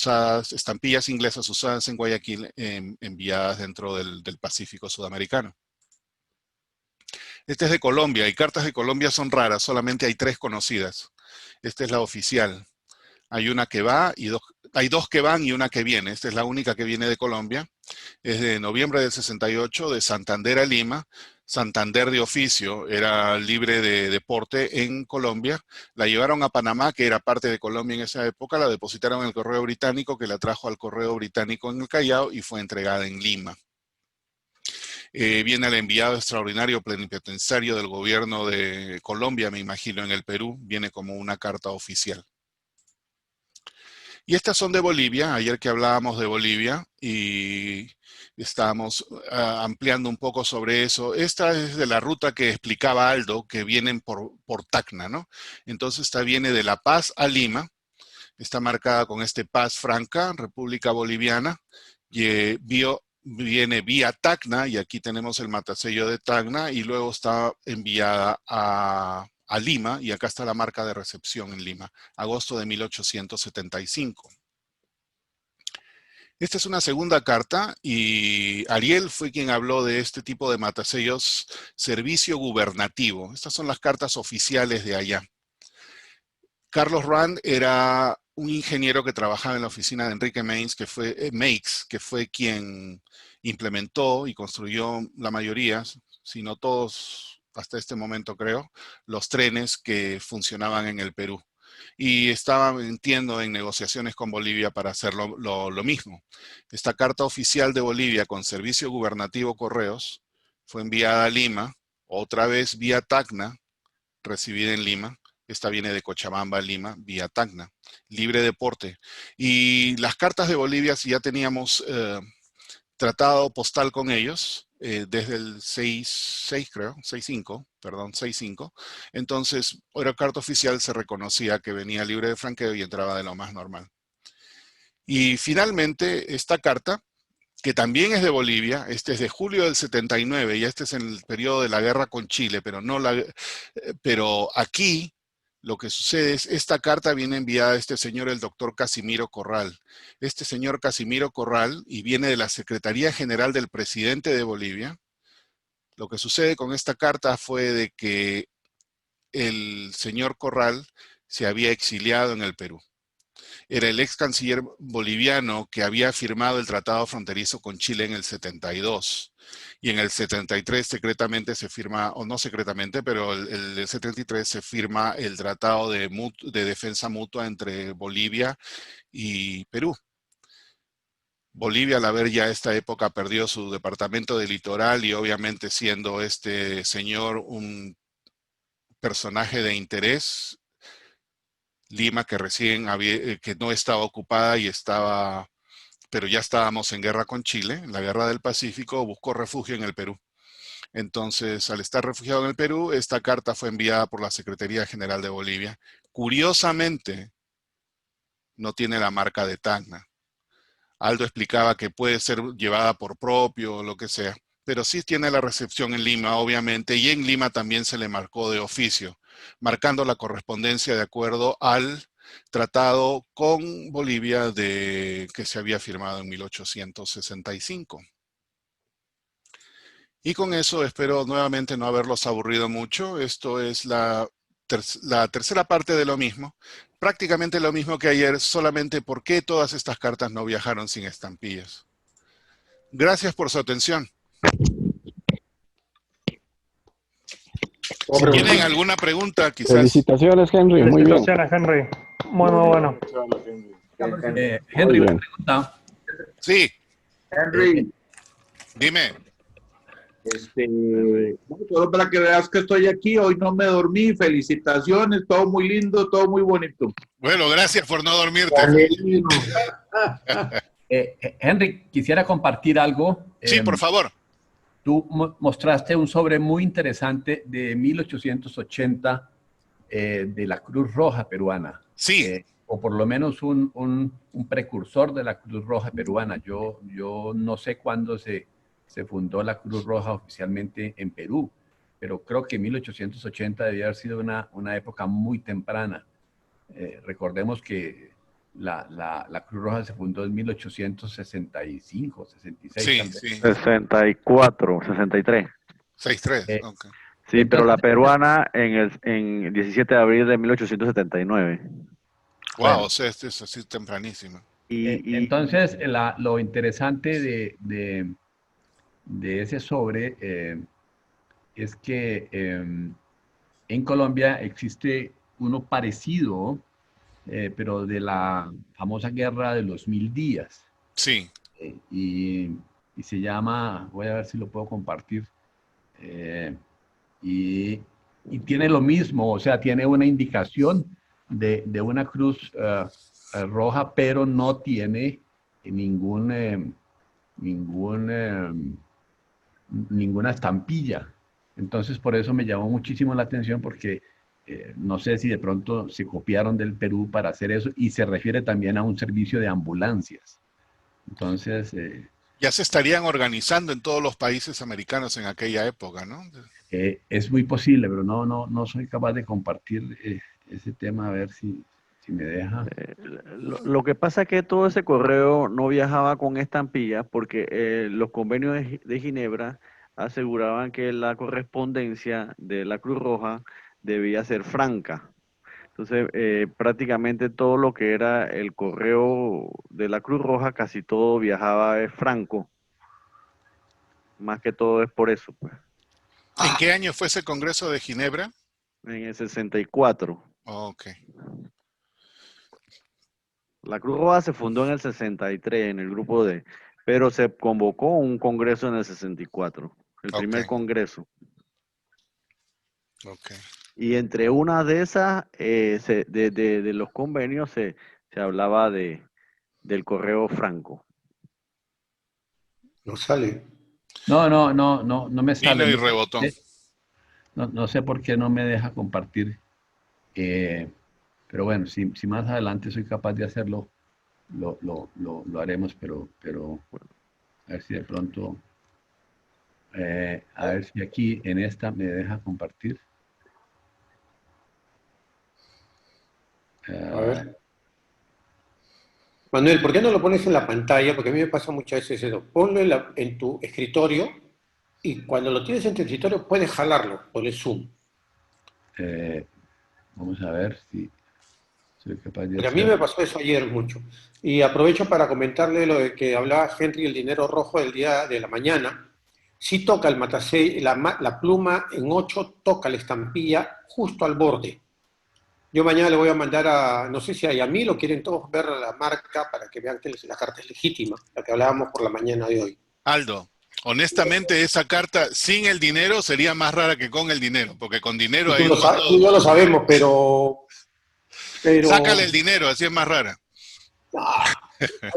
estampillas inglesas usadas en Guayaquil enviadas dentro del Pacífico sudamericano. Este es de Colombia y cartas de Colombia son raras, solamente hay 3 conocidas. Esta es la oficial. Hay una que va y hay dos que van y una que viene. Esta es la única que viene de Colombia. Es de noviembre del 68, de Santander a Lima. Santander de oficio, era libre de deporte en Colombia. La llevaron a Panamá, que era parte de Colombia en esa época, la depositaron en el correo británico, que la trajo al correo británico en el Callao y fue entregada en Lima. Viene el enviado extraordinario plenipotenciario del gobierno de Colombia, me imagino, en el Perú. Viene como una carta oficial. Y estas son de Bolivia, ayer que hablábamos de Bolivia y estábamos ampliando un poco sobre eso. Esta es de la ruta que explicaba Aldo, que vienen por Tacna, ¿no? Entonces esta viene de La Paz a Lima, está marcada con este Paz Franca, República Boliviana, y viene vía Tacna, y aquí tenemos el matasello de Tacna, y luego está enviada a Lima, y acá está la marca de recepción en Lima, agosto de 1875. Esta es una segunda carta y Ariel fue quien habló de este tipo de matasellos, servicio gubernativo. Estas son las cartas oficiales de allá. Carlos Rand era un ingeniero que trabajaba en la oficina de Enrique Meix, que fue quien implementó y construyó la mayoría, si no todos hasta este momento creo, los trenes que funcionaban en el Perú. Y estaba, entiendo, en negociaciones con Bolivia para hacer lo mismo. Esta carta oficial de Bolivia con servicio gubernativo correos fue enviada a Lima, otra vez vía Tacna, recibida en Lima. Esta viene de Cochabamba, Lima, vía Tacna. Libre deporte. Y las cartas de Bolivia, si ya teníamos tratado postal con ellos, desde el 6 creo, 6.5, perdón, 6.5. Entonces, era carta oficial, se reconocía que venía libre de franqueo y entraba de lo más normal. Y finalmente, esta carta, que también es de Bolivia, este es de julio del 79, y este es en el periodo de la guerra con Chile, pero aquí lo que sucede es, esta carta viene enviada a este señor, el doctor Casimiro Corral. Este señor Casimiro Corral, y viene de la Secretaría General del Presidente de Bolivia. Lo que sucede con esta carta fue de que el señor Corral se había exiliado en el Perú. Era el ex canciller boliviano que había firmado el tratado fronterizo con Chile en el 72. Y en el 73 secretamente se firma, o no secretamente, pero el 73 se firma el tratado de defensa mutua entre Bolivia y Perú. Bolivia, al haber ya esta época, perdió su departamento de litoral y obviamente siendo este señor un personaje de interés, Lima, que recién que no estaba ocupada y estaba, pero ya estábamos en guerra con Chile, en la guerra del Pacífico, buscó refugio en el Perú. Entonces, al estar refugiado en el Perú, esta carta fue enviada por la Secretaría General de Bolivia. Curiosamente, no tiene la marca de Tacna. Aldo explicaba que puede ser llevada por propio o lo que sea, pero sí tiene la recepción en Lima, obviamente, y en Lima también se le marcó de oficio, marcando la correspondencia de acuerdo al tratado con Bolivia que se había firmado en 1865. Y con eso espero nuevamente no haberlos aburrido mucho. Esto es la tercera parte de lo mismo. Prácticamente lo mismo que ayer, solamente por qué todas estas cartas no viajaron sin estampillas. Gracias por su atención. Si tienen alguna pregunta, quizás. Felicitaciones, Henry, muy bien. Felicitaciones, Henry. Muy bueno. Henry, una pregunta. Sí, Henry, dime. solo para que veas que estoy aquí, hoy no me dormí, felicitaciones, todo muy lindo, todo muy bonito. Bueno, gracias por no dormirte. Henry, quisiera compartir algo. Sí, por favor. Tú mostraste un sobre muy interesante de 1880 de la Cruz Roja peruana. Sí. O por lo menos un precursor de la Cruz Roja peruana. Yo no sé cuándo se fundó la Cruz Roja oficialmente en Perú, pero creo que 1880 debía haber sido una época muy temprana. Recordemos que la Cruz Roja se fundó en 1865, 66. Sí, sí. 64, 63. 63, ok. Sí, pero la peruana en el 17 de abril de 1879. Wow, o sea, esto es así tempranísimo. Entonces, lo interesante de ese sobre es que en Colombia existe uno parecido, pero de la famosa guerra de los 1000 días. Sí. Y se llama, voy a ver si lo puedo compartir, y tiene lo mismo, o sea, tiene una indicación de una cruz roja, pero no tiene ninguna estampilla. Entonces, por eso me llamó muchísimo la atención, porque no sé si de pronto se copiaron del Perú para hacer eso, y se refiere también a un servicio de ambulancias. Entonces... ya se estarían organizando en todos los países americanos en aquella época, ¿no? Es muy posible, pero no soy capaz de compartir ese tema, a ver si me deja. Lo que pasa es que todo ese correo no viajaba con estampillas porque los convenios de Ginebra aseguraban que la correspondencia de la Cruz Roja debía ser franca. Entonces, prácticamente todo lo que era el correo de la Cruz Roja, casi todo viajaba franco. Más que todo es por eso, pues. ¿En qué año fue ese Congreso de Ginebra? En el 64. Ok. La Cruz Roja se fundó en el 63, en el grupo D, pero se convocó un congreso en el 64, el primer congreso. Ok. Y entre una de esas, de los convenios, se hablaba del correo franco. No sale. No me sale. Vino y rebotó. No sé por qué no me deja compartir. Pero bueno, si más adelante soy capaz de hacerlo, lo haremos, pero a ver si de pronto, a ver si aquí en esta me deja compartir. A ver. Manuel, ¿por qué no lo pones en la pantalla? Porque a mí me pasa muchas veces eso. Ponlo en tu escritorio, y cuando lo tienes en tu escritorio puedes jalarlo por el Zoom. Vamos a ver si soy capaz de Porque a mí hacerlo. me pasó eso ayer mucho. Y aprovecho para comentarle lo de que hablaba Henry, el dinero rojo del día de la mañana. Sí toca el matacé, la pluma en 8 toca la estampilla justo al borde. Yo mañana le voy a mandar no sé si a Yamil o quieren todos ver la marca para que vean que la carta es legítima, la que hablábamos por la mañana de hoy. Aldo, honestamente esa carta sin el dinero sería más rara que con el dinero, porque con dinero hay... Tú y yo lo sabemos, pero... Sácale el dinero, así es más rara.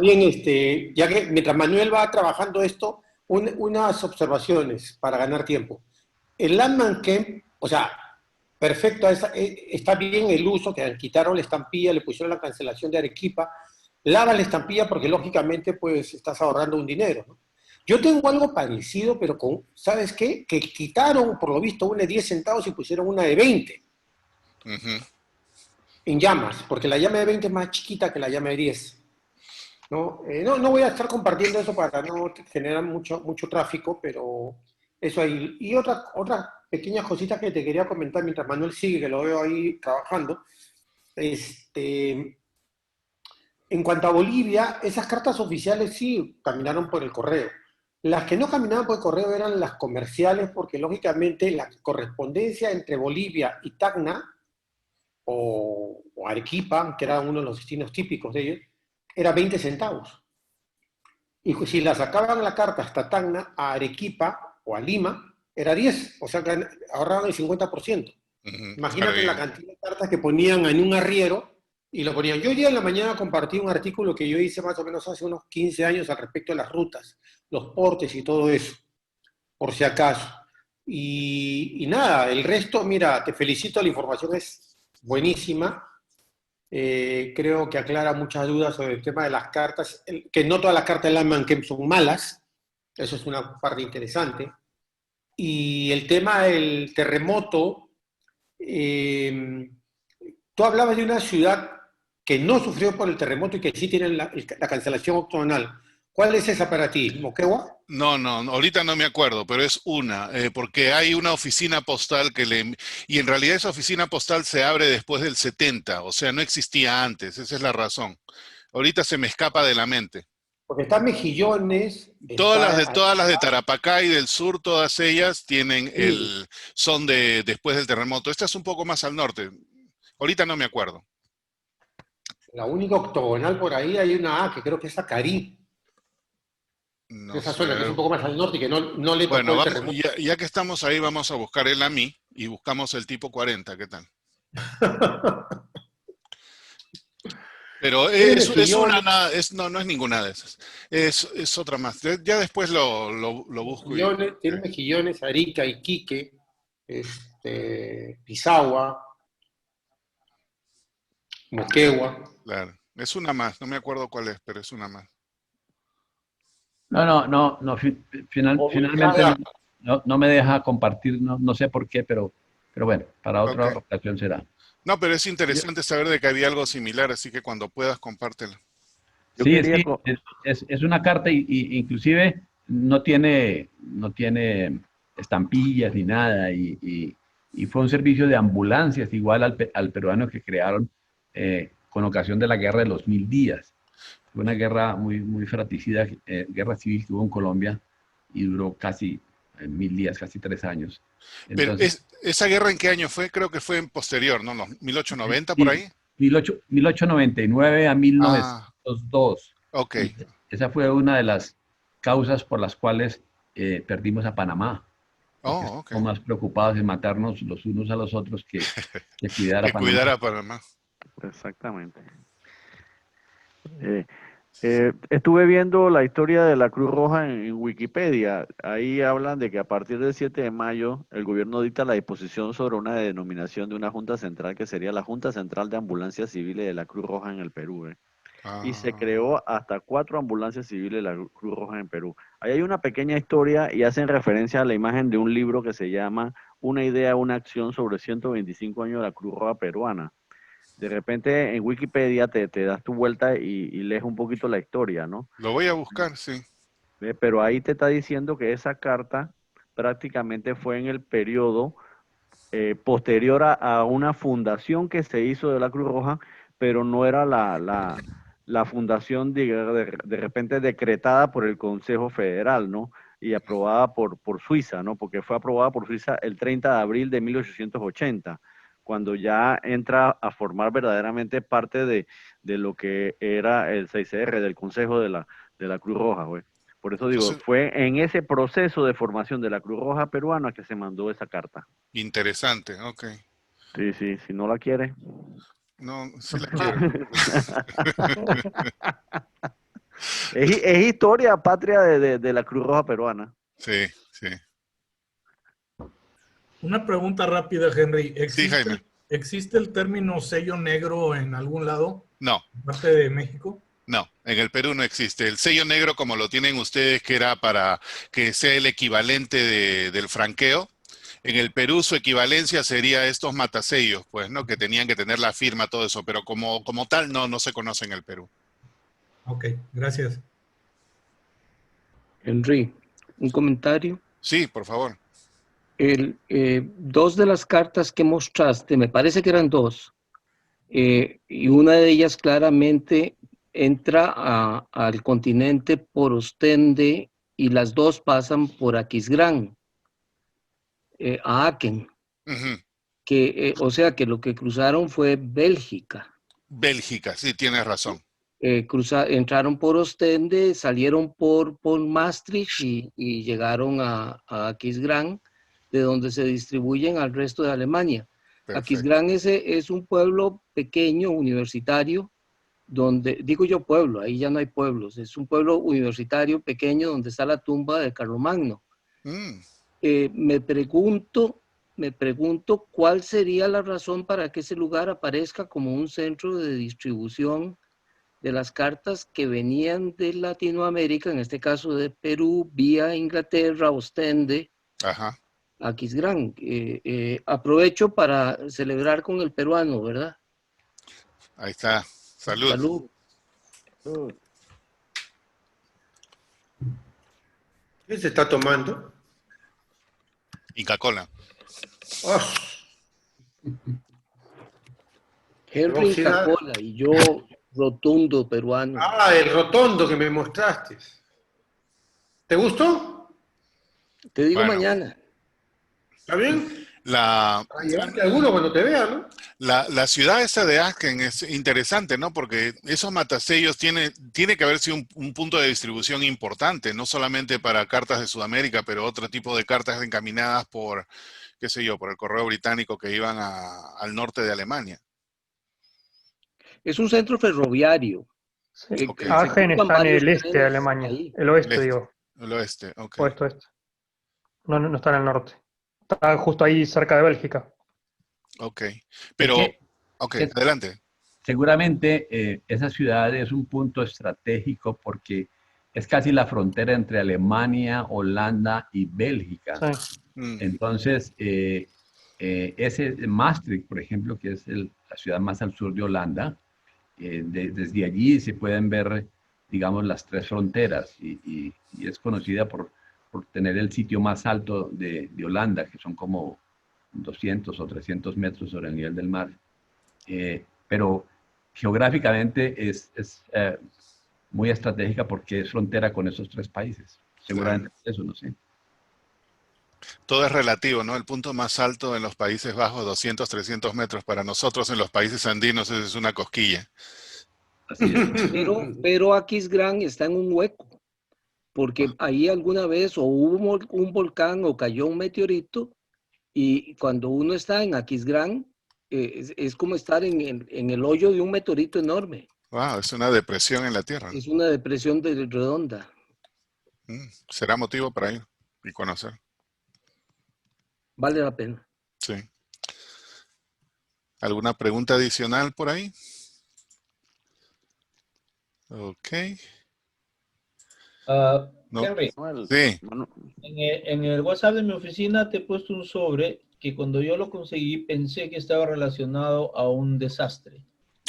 Bien, ya que mientras Manuel va trabajando esto, unas observaciones para ganar tiempo. El Landman Kemp, o sea, perfecto, está bien el uso, que quitaron la estampilla, le pusieron la cancelación de Arequipa, lava la estampilla porque lógicamente pues estás ahorrando un dinero, ¿no? Yo tengo algo parecido, pero ¿sabes qué? Que quitaron, por lo visto, una de 10 centavos y pusieron una de 20. En llamas, porque la llama de 20 es más chiquita que la llama de 10. No voy a estar compartiendo eso para no generar mucho tráfico, pero eso ahí. Y otra pequeñas cositas que te quería comentar mientras Manuel sigue, que lo veo ahí trabajando. En cuanto a Bolivia, esas cartas oficiales sí caminaron por el correo. Las que no caminaban por el correo eran las comerciales, porque lógicamente la correspondencia entre Bolivia y Tacna, o Arequipa, que era uno de los destinos típicos de ellos, era 20 centavos. Y si la sacaban la carta hasta Tacna, a Arequipa o a Lima, era 10, o sea que ahorraban el 50%. Imagínate la cantidad de cartas que ponían en un arriero y lo ponían. Yo hoy día en la mañana compartí un artículo que yo hice más o menos hace unos 15 años al respecto de las rutas, los portes y todo eso, por si acaso. Y nada, el resto, mira, te felicito, la información es buenísima. Creo que aclara muchas dudas sobre el tema de las cartas, que no todas las cartas de Landman Kemp son malas, eso es una parte interesante. Y el tema del terremoto, tú hablabas de una ciudad que no sufrió por el terremoto y que sí tiene la cancelación octogonal. ¿Cuál es esa para ti? ¿Moquegua? No, ahorita no me acuerdo, pero es porque hay una oficina postal y en realidad esa oficina postal se abre después del 70, o sea, no existía antes, esa es la razón. Ahorita se me escapa de la mente. Porque está Mejillones. Todas las de Tarapacá y del sur, todas ellas tienen Sí. son de después del terremoto. Esta es un poco más al norte. Ahorita no me acuerdo. La única octogonal por ahí hay una A, que creo que es Acarí, de No esa sé. zona, que es un poco más al norte y que no le tocó Bueno, el vamos, terremoto. ya que estamos ahí, vamos a buscar el AMI y buscamos el tipo 40, ¿qué tal? Pero Tiene es una, Mejillones, no es ninguna de esas. Es otra más. Ya después lo busco y... Tiene Mejillones, Arica, Iquique, Pisagua, Moquegua. Claro, es una más. No me acuerdo cuál es, pero es una más. No, finalmente Ubicada. no me deja compartir, no sé por qué, pero bueno, para otra Ok. ocasión será. No, pero es Yo, interesante saber de que había algo similar, así que cuando puedas, compártelo. yo Sí, quería, sí, es una carta y inclusive no tiene estampillas ni nada y fue un servicio de ambulancias igual al peruano que crearon con ocasión de la guerra de los 1000 días. Fue una guerra muy fratricida, guerra civil que hubo en Colombia y duró casi 1000 días, casi 3 años. Pero Entonces, ¿esa guerra en qué año fue? Creo que fue en posterior, ¿no? Los 1890 por sí, ahí. 1899 a Ah, 1902. ok. Y esa fue una de las causas por las cuales perdimos a Panamá, porque Oh, ok. estamos más preocupados en matarnos los unos a los otros que cuidar a Que Panamá. cuidara a Panamá. exactamente. Eh, estuve viendo la historia de la Cruz Roja en Wikipedia. Ahí hablan de que a partir del 7 de mayo el gobierno dicta la disposición sobre una denominación de una junta central que sería la Junta Central de Ambulancias Civiles de la Cruz Roja en el Perú. Y se Ah, creó hasta 4 ambulancias civiles de la Cruz Roja en Perú. Ahí hay una pequeña historia y hacen referencia a la imagen de un libro que se llama Una idea, una acción sobre 125 años de la Cruz Roja peruana. De repente en Wikipedia te das tu vuelta y lees un poquito la historia, ¿no? lo voy a buscar, sí. Pero ahí te está diciendo que esa carta prácticamente fue en el periodo posterior a una fundación que se hizo de la Cruz Roja, pero no era la fundación de repente decretada por el Consejo Federal, ¿no? Y aprobada por Suiza, ¿no? Porque fue aprobada por Suiza el 30 de abril de 1880, cuando ya entra a formar verdaderamente parte de lo que era el 6CR, del Consejo de la Cruz Roja, güey. Por eso digo, Entonces, fue en ese proceso de formación de la Cruz Roja peruana que se mandó esa carta. interesante, ok. Sí, sí, si no la quiere. No, sí la quiero. Es historia patria de la Cruz Roja peruana. Sí, sí. Una pregunta rápida, Henry. Sí, Jaime. ¿Existe el término sello negro en algún lado, No, parte de México? no. En el Perú no existe. El sello negro como lo tienen ustedes, que era para que sea el equivalente del franqueo. En el Perú su equivalencia sería estos matasellos, pues, ¿no? Que tenían que tener la firma, todo eso, pero como tal no se conoce en el Perú. Ok, gracias. Henry, un comentario. Sí, por favor. Dos de las cartas que mostraste, me parece que eran dos, y una de ellas claramente entra al continente por Ostende y las dos pasan por Aquisgrán, a Aken, Ujú. o sea que lo que cruzaron fue Bélgica. Bélgica, sí, tienes razón. Entraron por Ostende, salieron por Maastricht y llegaron a Aquisgrán, de donde se distribuyen al resto de Alemania. Perfecto. Aquisgrán es un pueblo pequeño, universitario, donde, digo yo pueblo, ahí ya no hay pueblos, es un pueblo universitario pequeño donde está la tumba de Carlomagno. Mm. Me pregunto cuál sería la razón para que ese lugar aparezca como un centro de distribución de las cartas que venían de Latinoamérica, en este caso de Perú, vía Inglaterra, Ostende, Ajá. Aquisgrán. Aprovecho para celebrar con el peruano, ¿verdad? Ahí está. Salud. Salud. ¿Qué se está tomando? Inca Kola. Ah, Henry Oxidad. Coca-Cola y yo rotundo peruano. Ah, el rotondo que me mostraste. ¿Te gustó? Te digo Bueno, mañana. ¿Está bien? la, Para llevarte alguno cuando te vea, ¿no? la ciudad esa de Aachen es interesante, ¿no? Porque esos matasellos tiene que haber sido un punto de distribución importante, no solamente para cartas de Sudamérica, pero otro tipo de cartas encaminadas por, qué sé yo, por el correo británico que iban al norte de Alemania. Es un centro ferroviario. Sí. Ok. Se Aachen cruzan está en varios el este de trenes Alemania. ahí. El El oeste, este, digo. el oeste, ok. Oeste. No está en el norte. Está justo ahí cerca de Bélgica. Ok. Es Pero, que ok, es- adelante. seguramente esa ciudad es un punto estratégico porque es casi la frontera entre Alemania, Holanda y Bélgica. Sí. Mm, Entonces, ese Maastricht, por ejemplo, que es la ciudad más al sur de Holanda, desde allí se pueden ver, digamos, las tres fronteras y es conocida por tener el sitio más alto de Holanda, que son como 200 o 300 metros sobre el nivel del mar. Pero geográficamente es muy estratégica porque es frontera con esos tres países. Seguramente eso, no sé. todo es relativo, ¿no? El punto más alto en los Países Bajos, 200, 300 metros. Para nosotros en los países andinos eso es una cosquilla. Así es. Pero Aquisgrán está en un hueco, porque ahí alguna vez o hubo un volcán o cayó un meteorito, y cuando uno está en Aquisgrán, es como estar en el hoyo de un meteorito enorme. Wow, es una depresión en la Tierra, ¿no? Es una depresión redonda. Será motivo para ir y conocer. Vale la pena. Sí. ¿Alguna pregunta adicional por ahí? Ok. No. Manuel, Henry, Sí. en el WhatsApp de mi oficina te he puesto un sobre que cuando yo lo conseguí pensé que estaba relacionado a un desastre.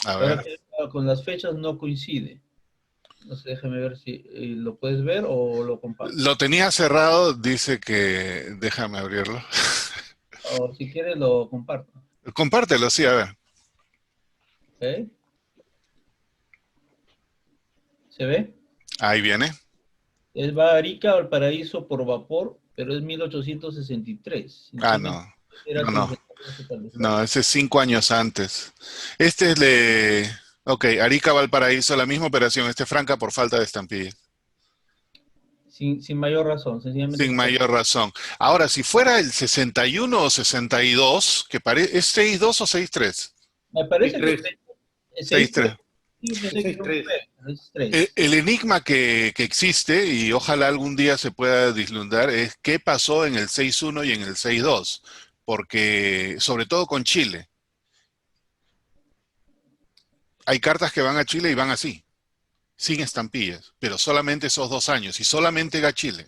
A Ahora ver. que con las fechas no coincide. No sé, déjame ver si lo puedes ver o lo comparto. Lo tenía cerrado, dice que déjame abrirlo. O si quieres lo comparto. Compártelo, sí, a ver. ¿Ok? ¿Se ve? Ahí viene. Él va a Arica, Valparaíso por vapor, pero es 1863. Ah, Inicialmente no. era No, que no. se estableció. No, ese es 5 años antes. Este es de... Ok, Arica, Valparaíso, la misma operación. Este es Franca por falta de estampilla. Sin mayor razón, sencillamente. Sin mayor razón. Ahora, si fuera el 61 o 62, que ¿es 62 o 63? Me parece que 63. sí, pensé que era un 6-3. tres, es tres. El enigma que existe, y ojalá algún día se pueda vislumbrar, es qué pasó en el 6-1 y en el 6-2. Porque, sobre todo con Chile, hay cartas que van a Chile y van así, sin estampillas, pero solamente esos 2 años, y solamente a Chile.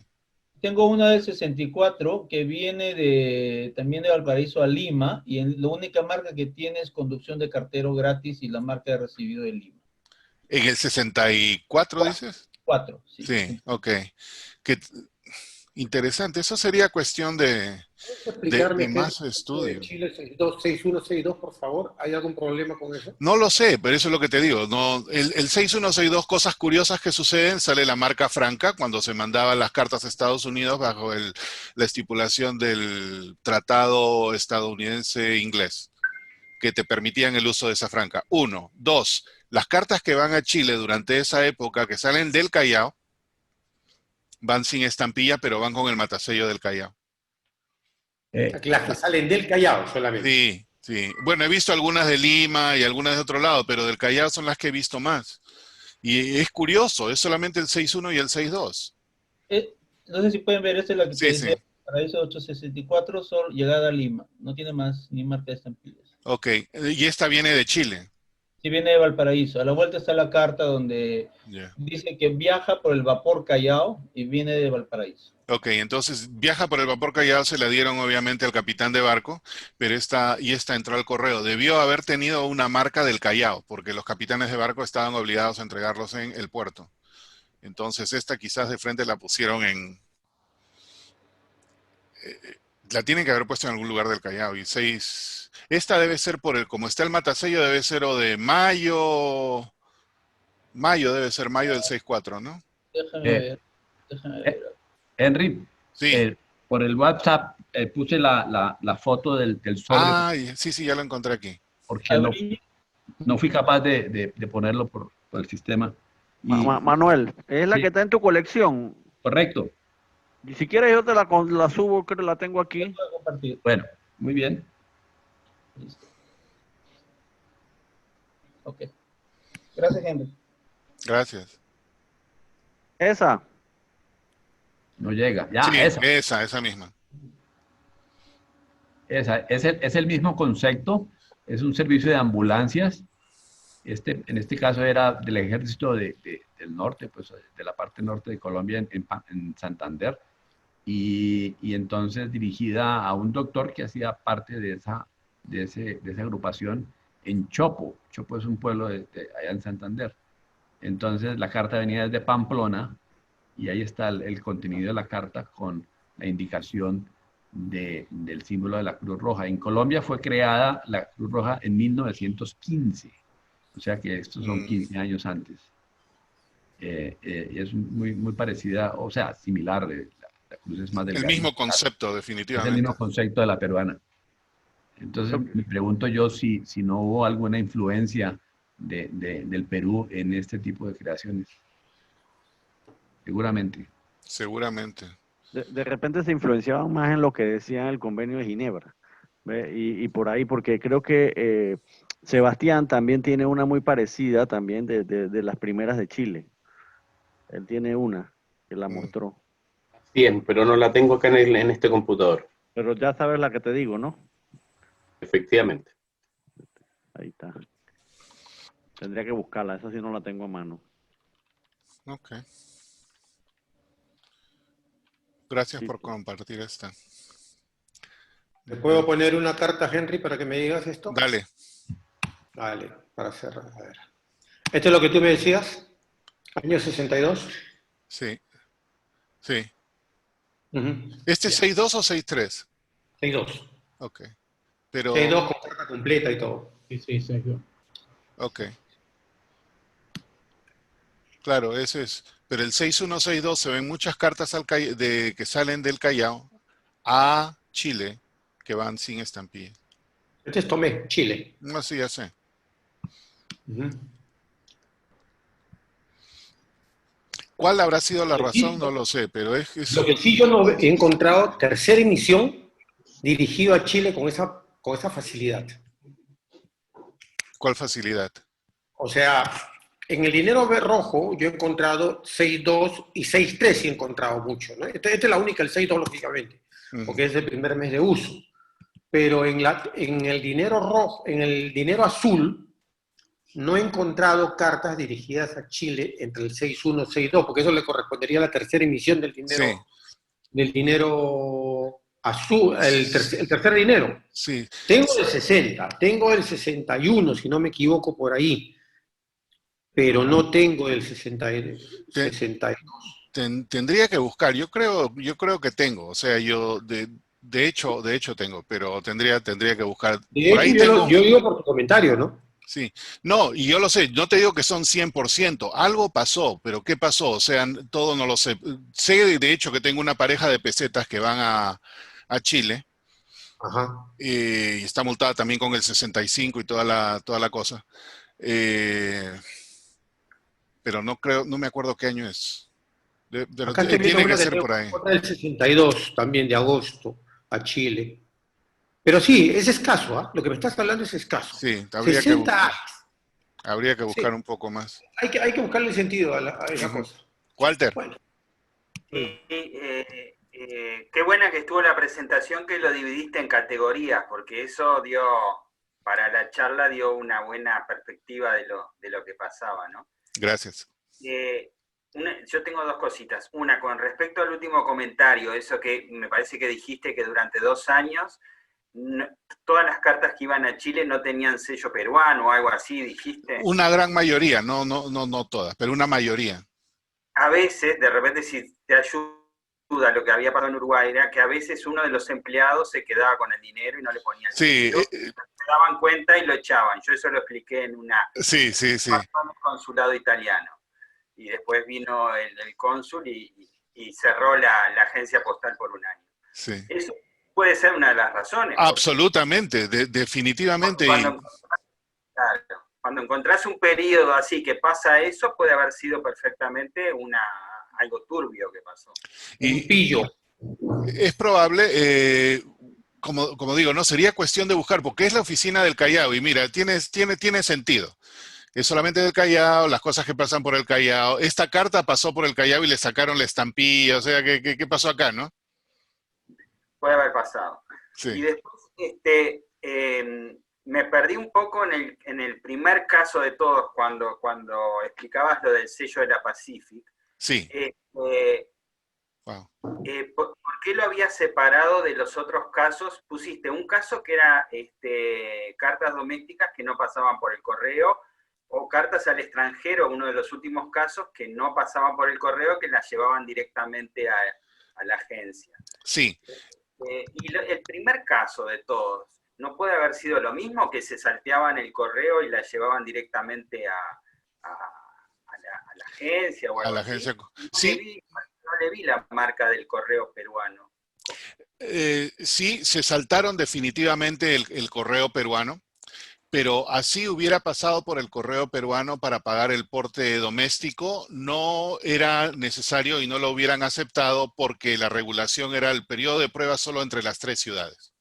Tengo una del 64 que viene también de Valparaíso a Lima y la única marca que tiene es conducción de cartero gratis y la marca de recibido de Lima. ¿En el 64 dices? 4, sí. Sí, ok. Que, interesante, eso sería cuestión de ¿Explicarme qué es más esto de estudio. Chile 62, 61, 62, por favor? ¿Hay algún problema con eso? No lo sé, pero eso es lo que te digo. No, el 6162, cosas curiosas que suceden, sale la marca franca cuando se mandaban las cartas a Estados Unidos bajo la estipulación del tratado estadounidense-inglés, que te permitían el uso de esa franca. 1. 2. Las cartas que van a Chile durante esa época, que salen del Callao, van sin estampilla, pero van con el matasello del Callao. Las que salen del Callao solamente. Sí, sí. Bueno, he visto algunas de Lima y algunas de otro lado, pero del Callao son las que he visto más. Y es curioso, es solamente el 6-1 y el 6-2. No sé si pueden ver, esta es la que te Sí, decía, sí. Paraíso 864, solo llegada a Lima. No tiene más ni marca de estampillas. Ok, y esta viene de Chile. Sí, viene de Valparaíso. A la vuelta está la carta donde Yeah. dice que viaja por el vapor Callao y viene de Valparaíso. Ok, entonces viaja por el vapor Callao, se la dieron obviamente al capitán de barco, pero esta entró al correo. Debió haber tenido una marca del Callao, porque los capitanes de barco estaban obligados a entregarlos en el puerto. Entonces esta quizás de frente la pusieron la tienen que haber puesto en algún lugar del Callao. Y 6, esta debe ser como está el matasello, debe ser o de mayo Mayo debe ser, mayo del 6-4, ¿no? Déjame ver. Déjame ver. Henry, Sí. por el WhatsApp puse la foto del sobre, Ah, sí, ya lo encontré aquí. porque no fui capaz de ponerlo por el sistema. Manuel, es la Sí. que está en tu colección. Correcto. Y si quieres yo te la subo, que la tengo aquí. Voy a compartir. Bueno, muy bien. Listo. Ok. Gracias, Henry. Gracias. Esa. No llega. Ya, Sí, esa. esa misma. Es el mismo concepto. Es un servicio de ambulancias. En este caso era del ejército del norte, pues de la parte norte de Colombia, en Santander. Y entonces dirigida a un doctor que hacía parte de esa agrupación en Chopo. Chopo es un pueblo allá en Santander. Entonces la carta venía desde Pamplona y ahí está el contenido de la carta con la indicación del símbolo de la Cruz Roja. En Colombia fue creada la Cruz Roja en 1915, o sea que estos son 15 años antes. Y es muy parecida, o sea, similar. La cruz es más delgada. El mismo concepto, Es definitivamente. el mismo concepto de la peruana. Entonces me pregunto yo si no hubo alguna influencia del Perú en este tipo de creaciones. Seguramente. Seguramente. De repente se influenciaban más en lo que decía el convenio de Ginebra. ¿Ve? Y por ahí, porque creo que Sebastián también tiene una muy parecida también de las primeras de Chile. Él tiene una que la mostró. Bien, pero no la tengo acá en este computador. Pero ya sabes la que te digo, ¿no? Efectivamente. Ahí está. Tendría que buscarla, esa sí no la tengo a mano. Ok. Gracias por compartir esta. ¿Te puedo poner una carta, Henry, para que me digas esto? Dale. Dale, para cerrar. A ver. ¿Esto es lo que tú me decías? ¿Año 62? Sí. Sí. Uh-huh. ¿Este es 6-2 o 6-3? 6-2. Ok. Pero... 6-2 con carta completa y todo. Sí, 6-2. Ok. Claro, ese es. Pero el 6-1-6-2 se ven muchas cartas que salen del Callao a Chile que van sin estampilla. Este es Tomé, Chile. No, sí, ya sé. Uh-huh. ¿Cuál habrá sido la razón? No lo sé, pero es... Lo que sí yo no he encontrado, tercera emisión dirigido a Chile con esa facilidad. ¿Cuál facilidad? O sea, en el dinero rojo yo he encontrado 6-2 y 6-3 sí he encontrado mucho, ¿no? Esta es la única, el 6-2 lógicamente, porque es el primer mes de uso. Pero en el dinero rojo, en el dinero azul, no he encontrado cartas dirigidas a Chile entre el 6-1 y 6-2, porque eso le correspondería a la tercera emisión del dinero azul, el tercer dinero. Sí. Tengo el 60, tengo el 61, si no me equivoco por ahí, pero no tengo el 62. Tendría que buscar, yo creo que tengo, o sea, yo de hecho tengo, pero tendría que buscar. Por ahí yo digo por tu comentario, ¿no? Sí, no, y yo lo sé, no te digo que son 100%, algo pasó, pero ¿qué pasó? O sea, todo no lo sé. Sé de hecho que tengo una pareja de pesetas que van a Chile. Ajá. Y está multada también con el 65 y toda la cosa. Pero no me acuerdo qué año es. Tiene que ser por ahí. Otra del 62 también, de agosto, a Chile. Pero sí, es escaso, ¿ah? Lo que me estás hablando es escaso. Sí, habría que buscar un poco más. Hay que buscarle sentido a esa cosa. Walter. Bueno. Qué buena que estuvo la presentación, que lo dividiste en categorías, porque eso para la charla dio una buena perspectiva de lo que pasaba, ¿no? Gracias. Yo tengo dos cositas. Una, con respecto al último comentario, eso que me parece que dijiste que durante 2 años todas las cartas que iban a Chile no tenían sello peruano o algo así, dijiste. Una gran mayoría, no todas, pero una mayoría. A veces, de repente, si te ayuda lo que había pasado en Uruguay, era que a veces uno de los empleados se quedaba con el dinero y no le ponía el sello. daban cuenta y lo echaban. Yo eso lo expliqué en una Sí. en el consulado italiano. Y después vino el cónsul y cerró la agencia postal por un año. Sí. Eso puede ser una de las razones. Absolutamente, definitivamente. Cuando encontrás un periodo así que pasa eso, puede haber sido perfectamente algo turbio que pasó. Un pillo. Es probable, como digo, no sería cuestión de buscar, porque es la oficina del Callao, y mira, tiene sentido. Es solamente del Callao, las cosas que pasan por el Callao. Esta carta pasó por el Callao y le sacaron la estampilla, o sea, ¿qué pasó acá, no? Puede haber pasado. Sí. Y después, me perdí un poco en el primer caso de todos, cuando explicabas lo del sello de la Pacific. Sí. Wow. ¿Por qué lo habías separado de los otros casos? Pusiste un caso que era cartas domésticas que no pasaban por el correo, o cartas al extranjero, uno de los últimos casos que no pasaban por el correo, que las llevaban directamente a la agencia. Sí. Y el primer caso de todos, ¿no puede haber sido lo mismo, que se salteaban el correo y las llevaban directamente a la agencia? O algo a la así? agencia. No Sí. no le vi la marca del correo peruano. Sí, se saltaron definitivamente el correo peruano, pero así hubiera pasado por el correo peruano para pagar el porte doméstico, no era necesario y no lo hubieran aceptado porque la regulación era el periodo de prueba solo entre las 3 ciudades.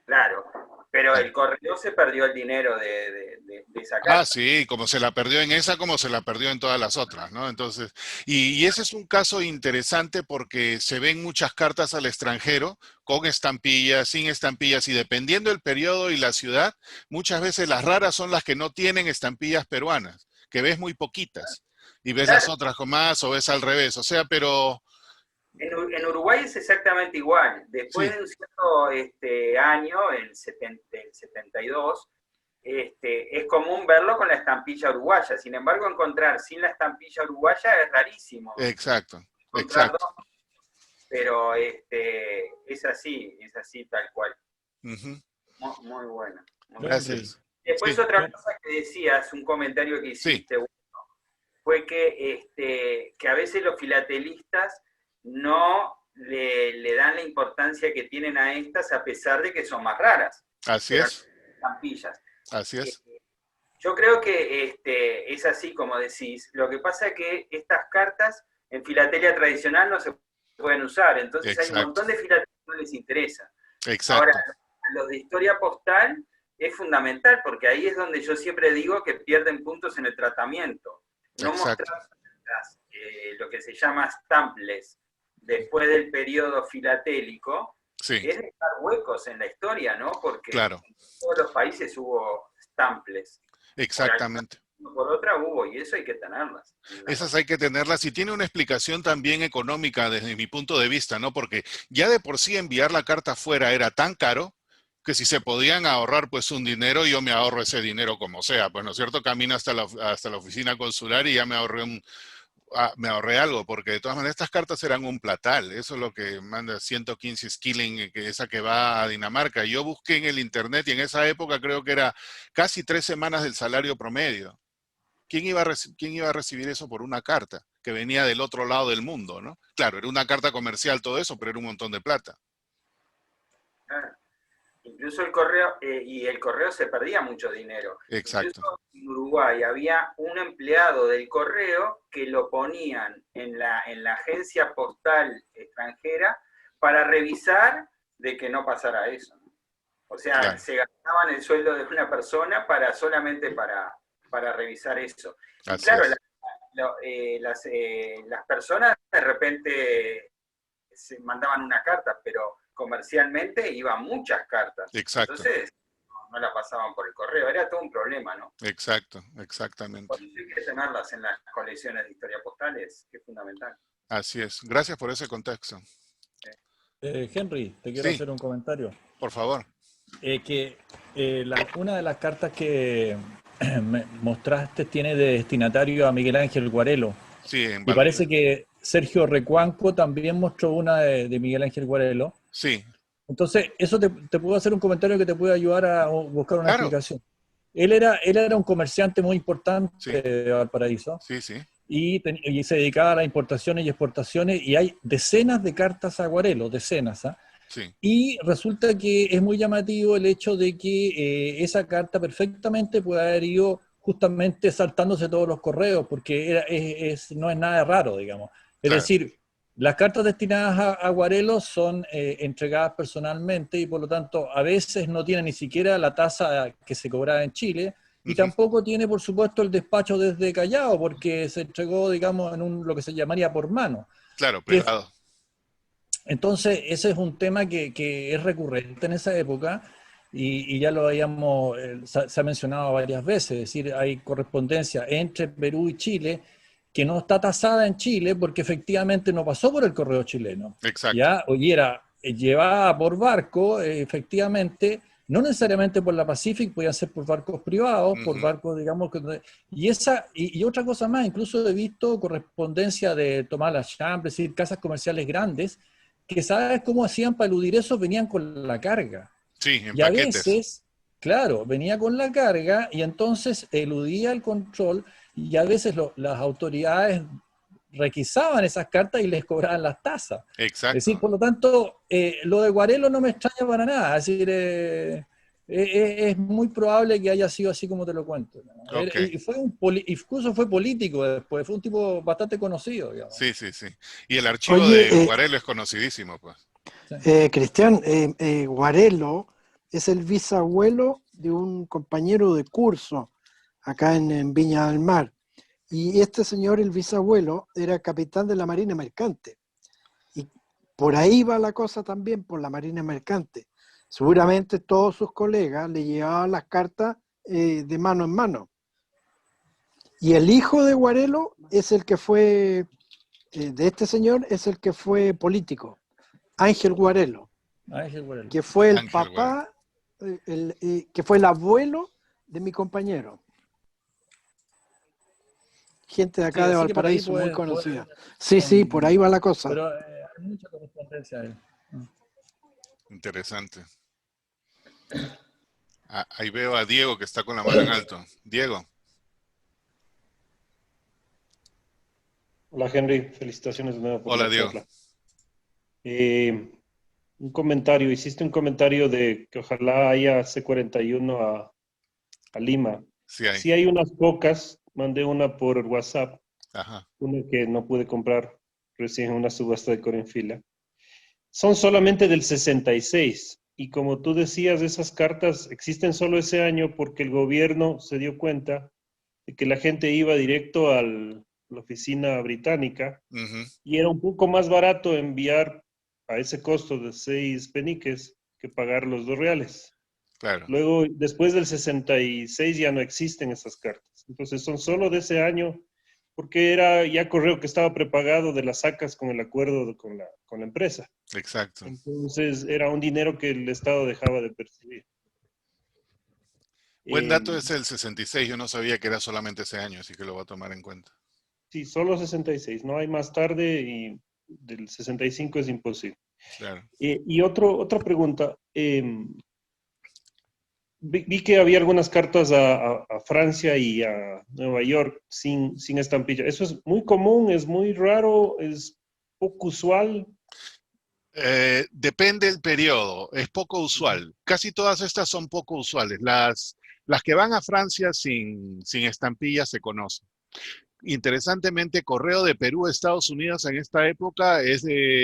Claro, pero el correo se perdió el dinero de esa carta. Sí, como se la perdió en esa, como se la perdió en todas las otras, ¿no? Entonces, y ese es un caso interesante porque se ven muchas cartas al extranjero con estampillas, sin estampillas, y dependiendo del periodo y la ciudad, muchas veces las raras son las que no tienen estampillas peruanas, que ves muy poquitas, y ves las otras con más, o ves al revés, o sea, pero... En Uruguay es exactamente igual. Después de un cierto año, el 72, es común verlo con la estampilla uruguaya. Sin embargo, encontrar sin la estampilla uruguaya es rarísimo. Exacto, exacto. Pero es así tal cual. Muy bueno. Gracias. Después otra cosa que decías, un comentario que hiciste, fue que a veces los filatelistas no le dan la importancia que tienen a estas, a pesar de que son más raras. Así es. Estampillas. Así es. Yo creo que es así como decís. Lo que pasa es que estas cartas en filatelia tradicional no se pueden usar, entonces hay un montón de filatelia que no les interesa. Exacto. Ahora, los de historia postal es fundamental, porque ahí es donde yo siempre digo que pierden puntos en el tratamiento. No mostrar lo que se llama stampless después del periodo filatélico, es dejar huecos en la historia, ¿no? Porque en todos los países hubo stampless. Exactamente. Por otra hubo, y eso hay que tenerlas. Esas hay que tenerlas, y tiene una explicación también económica desde mi punto de vista, ¿no? Porque ya de por sí enviar la carta afuera era tan caro, que si se podían ahorrar pues un dinero, yo me ahorro ese dinero como sea, pues, ¿no es cierto? Camino hasta la oficina consular y ya me ahorré algo, porque de todas maneras estas cartas eran un platal. Eso es lo que manda 115 skilling, esa que va a Dinamarca. Yo busqué en el internet y en esa época creo que era casi 3 semanas del salario promedio. ¿Quién iba a recibir eso por una carta que venía del otro lado del mundo, ¿no? Claro, era una carta comercial todo eso, pero era un montón de plata. Incluso el correo, y el correo se perdía mucho dinero. Exacto. Incluso en Uruguay había un empleado del correo que lo ponían en la agencia postal extranjera para revisar de que no pasara eso. O sea, se gastaban el sueldo de una persona solamente para revisar eso. Y claro, las personas de repente se mandaban una carta, pero comercialmente iban muchas cartas. Exacto. Entonces no la pasaban por el correo, era todo un problema, ¿no? Exacto, exactamente. Por eso hay que tenerlas en las colecciones de historia postales, que es fundamental. Así es. Gracias por ese contexto. Henry, te quiero hacer un comentario. Por favor. Una de las cartas que me mostraste tiene de destinatario a Miguel Ángel Guarelo. Sí, y parece que Sergio Recuanco también mostró una de Miguel Ángel Guarelo. Sí. Entonces, eso te puedo hacer un comentario que te puede ayudar a buscar una Claro. explicación. Él era un comerciante muy importante Sí. de Valparaíso Sí, sí. y se dedicaba a las importaciones y exportaciones, y hay decenas de cartas aguarelo, decenas, ¿ah? Sí. Y resulta que es muy llamativo el hecho de que esa carta perfectamente puede haber ido justamente saltándose todos los correos, porque no es nada raro, digamos. Es Claro. decir, las cartas destinadas a aguarelos son entregadas personalmente y por lo tanto a veces no tienen ni siquiera la tasa que se cobraba en Chile, y tampoco tiene, por supuesto, el despacho desde Callao, porque se entregó, digamos, en lo que se llamaría por mano. Claro, Que privado. Entonces, ese es un tema que es recurrente en esa época y ya lo habíamos, se ha mencionado varias veces, es decir, hay correspondencia entre Perú y Chile que no está tasada en Chile porque efectivamente no pasó por el correo chileno. Exacto. Ya, y era llevada por barco, efectivamente, no necesariamente por la Pacific, podían ser por barcos privados, por barcos, digamos, y otra cosa más, incluso he visto correspondencia de Tomás Lachambre, es decir, casas comerciales grandes, que sabes cómo hacían para eludir eso, venían con la carga. Sí, en Y a paquetes. veces, claro, venía con la carga y entonces eludía el control y a veces las autoridades requisaban esas cartas y les cobraban las tasas. Exacto. Es decir, por lo tanto, lo de Guarelo no me extraña para nada. Es decir, es muy probable que haya sido así como te lo cuento, ¿no? Ok. Y incluso fue político después, fue un tipo bastante conocido, digamos. Sí, sí, sí. Y el archivo Oye, de Guarelo es conocidísimo, pues. Cristian, Guarelo es el bisabuelo de un compañero de curso acá en Viña del Mar. Y este señor, el bisabuelo, era capitán de la Marina Mercante. Y por ahí va la cosa también, por la Marina Mercante. Seguramente todos sus colegas le llevaban las cartas de mano en mano. Y el hijo de Guarelo es el que fue, de este señor, es el que fue político. Ángel Guarelo, que fue el papá, que fue el abuelo de mi compañero. Gente de acá de así que por ahí Valparaíso, muy conocida. Sí, por ahí va la cosa. Pero hay mucha correspondencia ahí. Interesante. Ahí veo a Diego que está con la mano en alto. Diego. Hola Henry, felicitaciones de nuevo por Hola, la Diego. charla. Un comentario, hiciste un comentario de que ojalá haya C41 a Lima. Sí hay. Sí hay unas pocas, mandé una por WhatsApp, Ajá. una que no pude comprar recién en una subasta de Corinfila. Son solamente del 66 y como tú decías, esas cartas existen solo ese año porque el gobierno se dio cuenta de que la gente iba directo a la oficina británica y era un poco más barato enviar a ese costo de 6 peniques que pagar los 2 reales. Claro. Luego, después del 66 ya no existen esas cartas. Entonces son solo de ese año porque era ya correo que estaba prepagado de las sacas con el acuerdo con la empresa. Exacto. Entonces era un dinero que el Estado dejaba de percibir. Buen dato es el 66. Yo no sabía que era solamente ese año, así que lo voy a tomar en cuenta. Sí, solo 66. No hay más tarde y del 65 es imposible. Claro. Y otra pregunta. Vi que había algunas cartas a Francia y a Nueva York sin estampilla. ¿Eso es muy común? ¿Es muy raro? ¿Es poco usual? Depende del periodo. Es poco usual. Casi todas estas son poco usuales. Las que van a Francia sin estampilla se conocen. Interesantemente, correo de Perú a Estados Unidos en esta época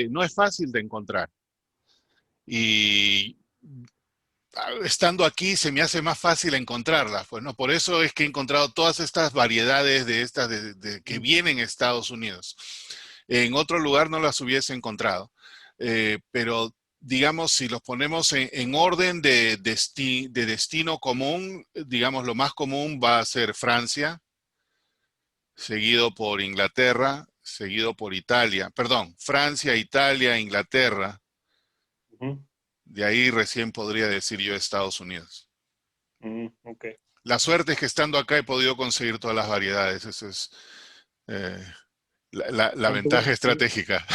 no es fácil de encontrar. Y estando aquí se me hace más fácil encontrarlas. Pues, ¿no? Por eso es que he encontrado todas estas variedades de estas que vienen a Estados Unidos. En otro lugar no las hubiese encontrado. Pero digamos, si los ponemos en orden de destino común, digamos, lo más común va a ser Francia, seguido por Inglaterra, seguido por Italia. Perdón, Francia, Italia, Inglaterra. De ahí recién podría decir yo Estados Unidos. Okay. La suerte es que estando acá he podido conseguir todas las variedades. Esa es la ventaja estratégica.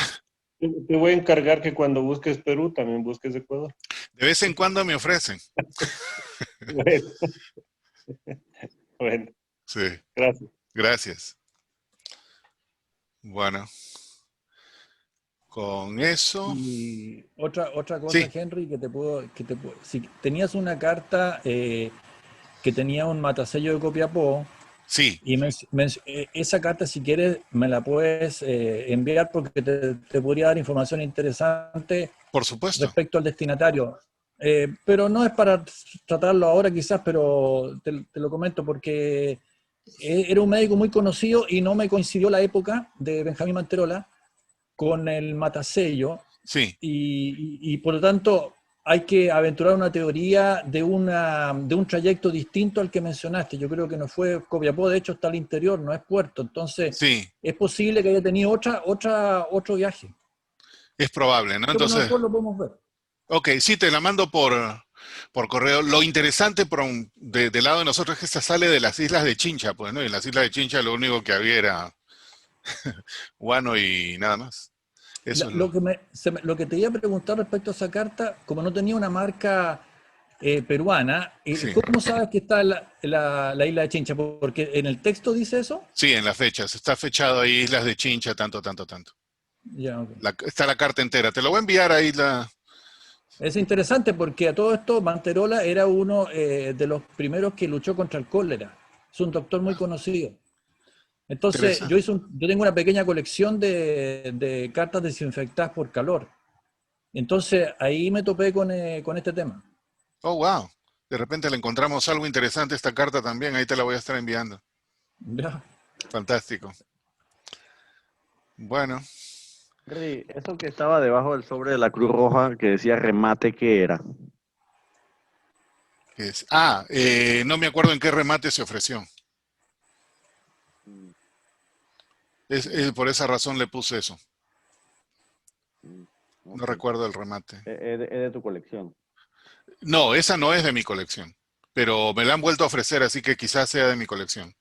Te voy a encargar que cuando busques Perú, también busques Ecuador. De vez en cuando me ofrecen. Bueno. Bueno. Sí. Gracias. Gracias. Bueno. Con eso. Y otra cosa, Sí. Henry, si tenías una carta que tenía un matasello de Copiapó, sí. Y esa carta, si quieres, me la puedes enviar porque te podría dar información interesante. Por supuesto. Respecto al destinatario. Pero no es para tratarlo ahora quizás, pero te lo comento porque era un médico muy conocido y no me coincidió la época de Benjamín Manterola con el matasello. Sí. Y por lo tanto hay que aventurar una teoría de un trayecto distinto al que mencionaste. Yo creo que no fue Copiapó, de hecho está al interior, no es puerto. Entonces es posible que haya tenido otro viaje. Es probable, ¿no? Pero Entonces, nosotros lo podemos ver. ok, sí, te la mando por correo. Lo interesante del lado de nosotros es que esta sale de las islas de Chincha, pues, ¿no? Y en las islas de Chincha lo único que había era guano y nada más. Eso es lo que te iba a preguntar respecto a esa carta, como no tenía una marca peruana, ¿cómo sabes que está la isla de Chincha? Porque en el texto dice eso. Sí, en las fechas. Está fechado ahí Islas de Chincha, tanto. Ya, okay. Está la carta entera. Te lo voy a enviar ahí. Es interesante porque a todo esto Manterola era uno de los primeros que luchó contra el cólera. Es un doctor muy conocido. Entonces, yo tengo una pequeña colección de cartas desinfectadas por calor. Entonces, ahí me topé con este tema. Oh, wow. De repente le encontramos algo interesante a esta carta también. Ahí te la voy a estar enviando. Ya. Fantástico. Bueno. Eso que estaba debajo del sobre de la Cruz Roja que decía remate, ¿qué era? No me acuerdo en qué remate se ofreció. Por esa razón le puse eso. No recuerdo el remate. ¿Es de tu colección? No, esa no es de mi colección. Pero me la han vuelto a ofrecer, así que quizás sea de mi colección.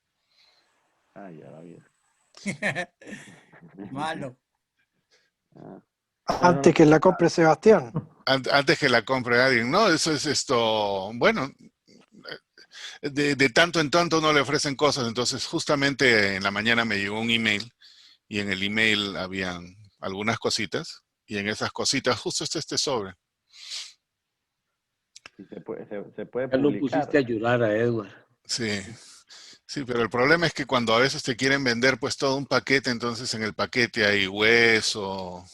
Ah, ya la vi. Malo. Antes que la compre Sebastián. Antes que la compre alguien. No, eso es bueno, de tanto en tanto no le ofrecen cosas. Entonces, justamente en la mañana me llegó un email y en el email habían algunas cositas y en esas cositas justo está este sobre. Se puede ya lo pusiste a llorar a Edward. Sí, pero el problema es que cuando a veces te quieren vender pues todo un paquete, entonces en el paquete hay hueso,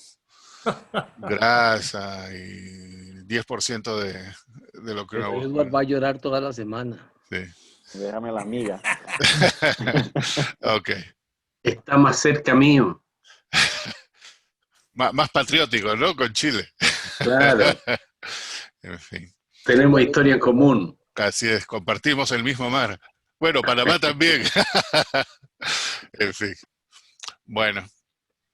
grasa y 10% de lo que uno busca. Edward va a llorar toda la semana. Sí. Déjame la amiga. Ok. Está más cerca mío. Más patriótico, ¿no? Con Chile. Claro. En fin. Tenemos historia en común. Así es, compartimos el mismo mar. Bueno, Panamá también. En fin. Bueno.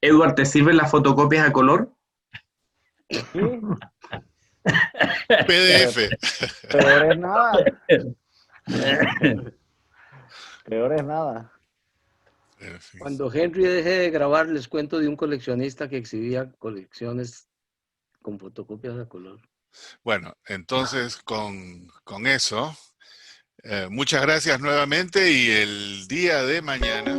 Edward, ¿te sirven las fotocopias a color? PDF. Peor es nada. Peor es nada. Cuando Henry deje de grabar, les cuento de un coleccionista que exhibía colecciones con fotocopias a color. Bueno, entonces con eso, muchas gracias nuevamente y el día de mañana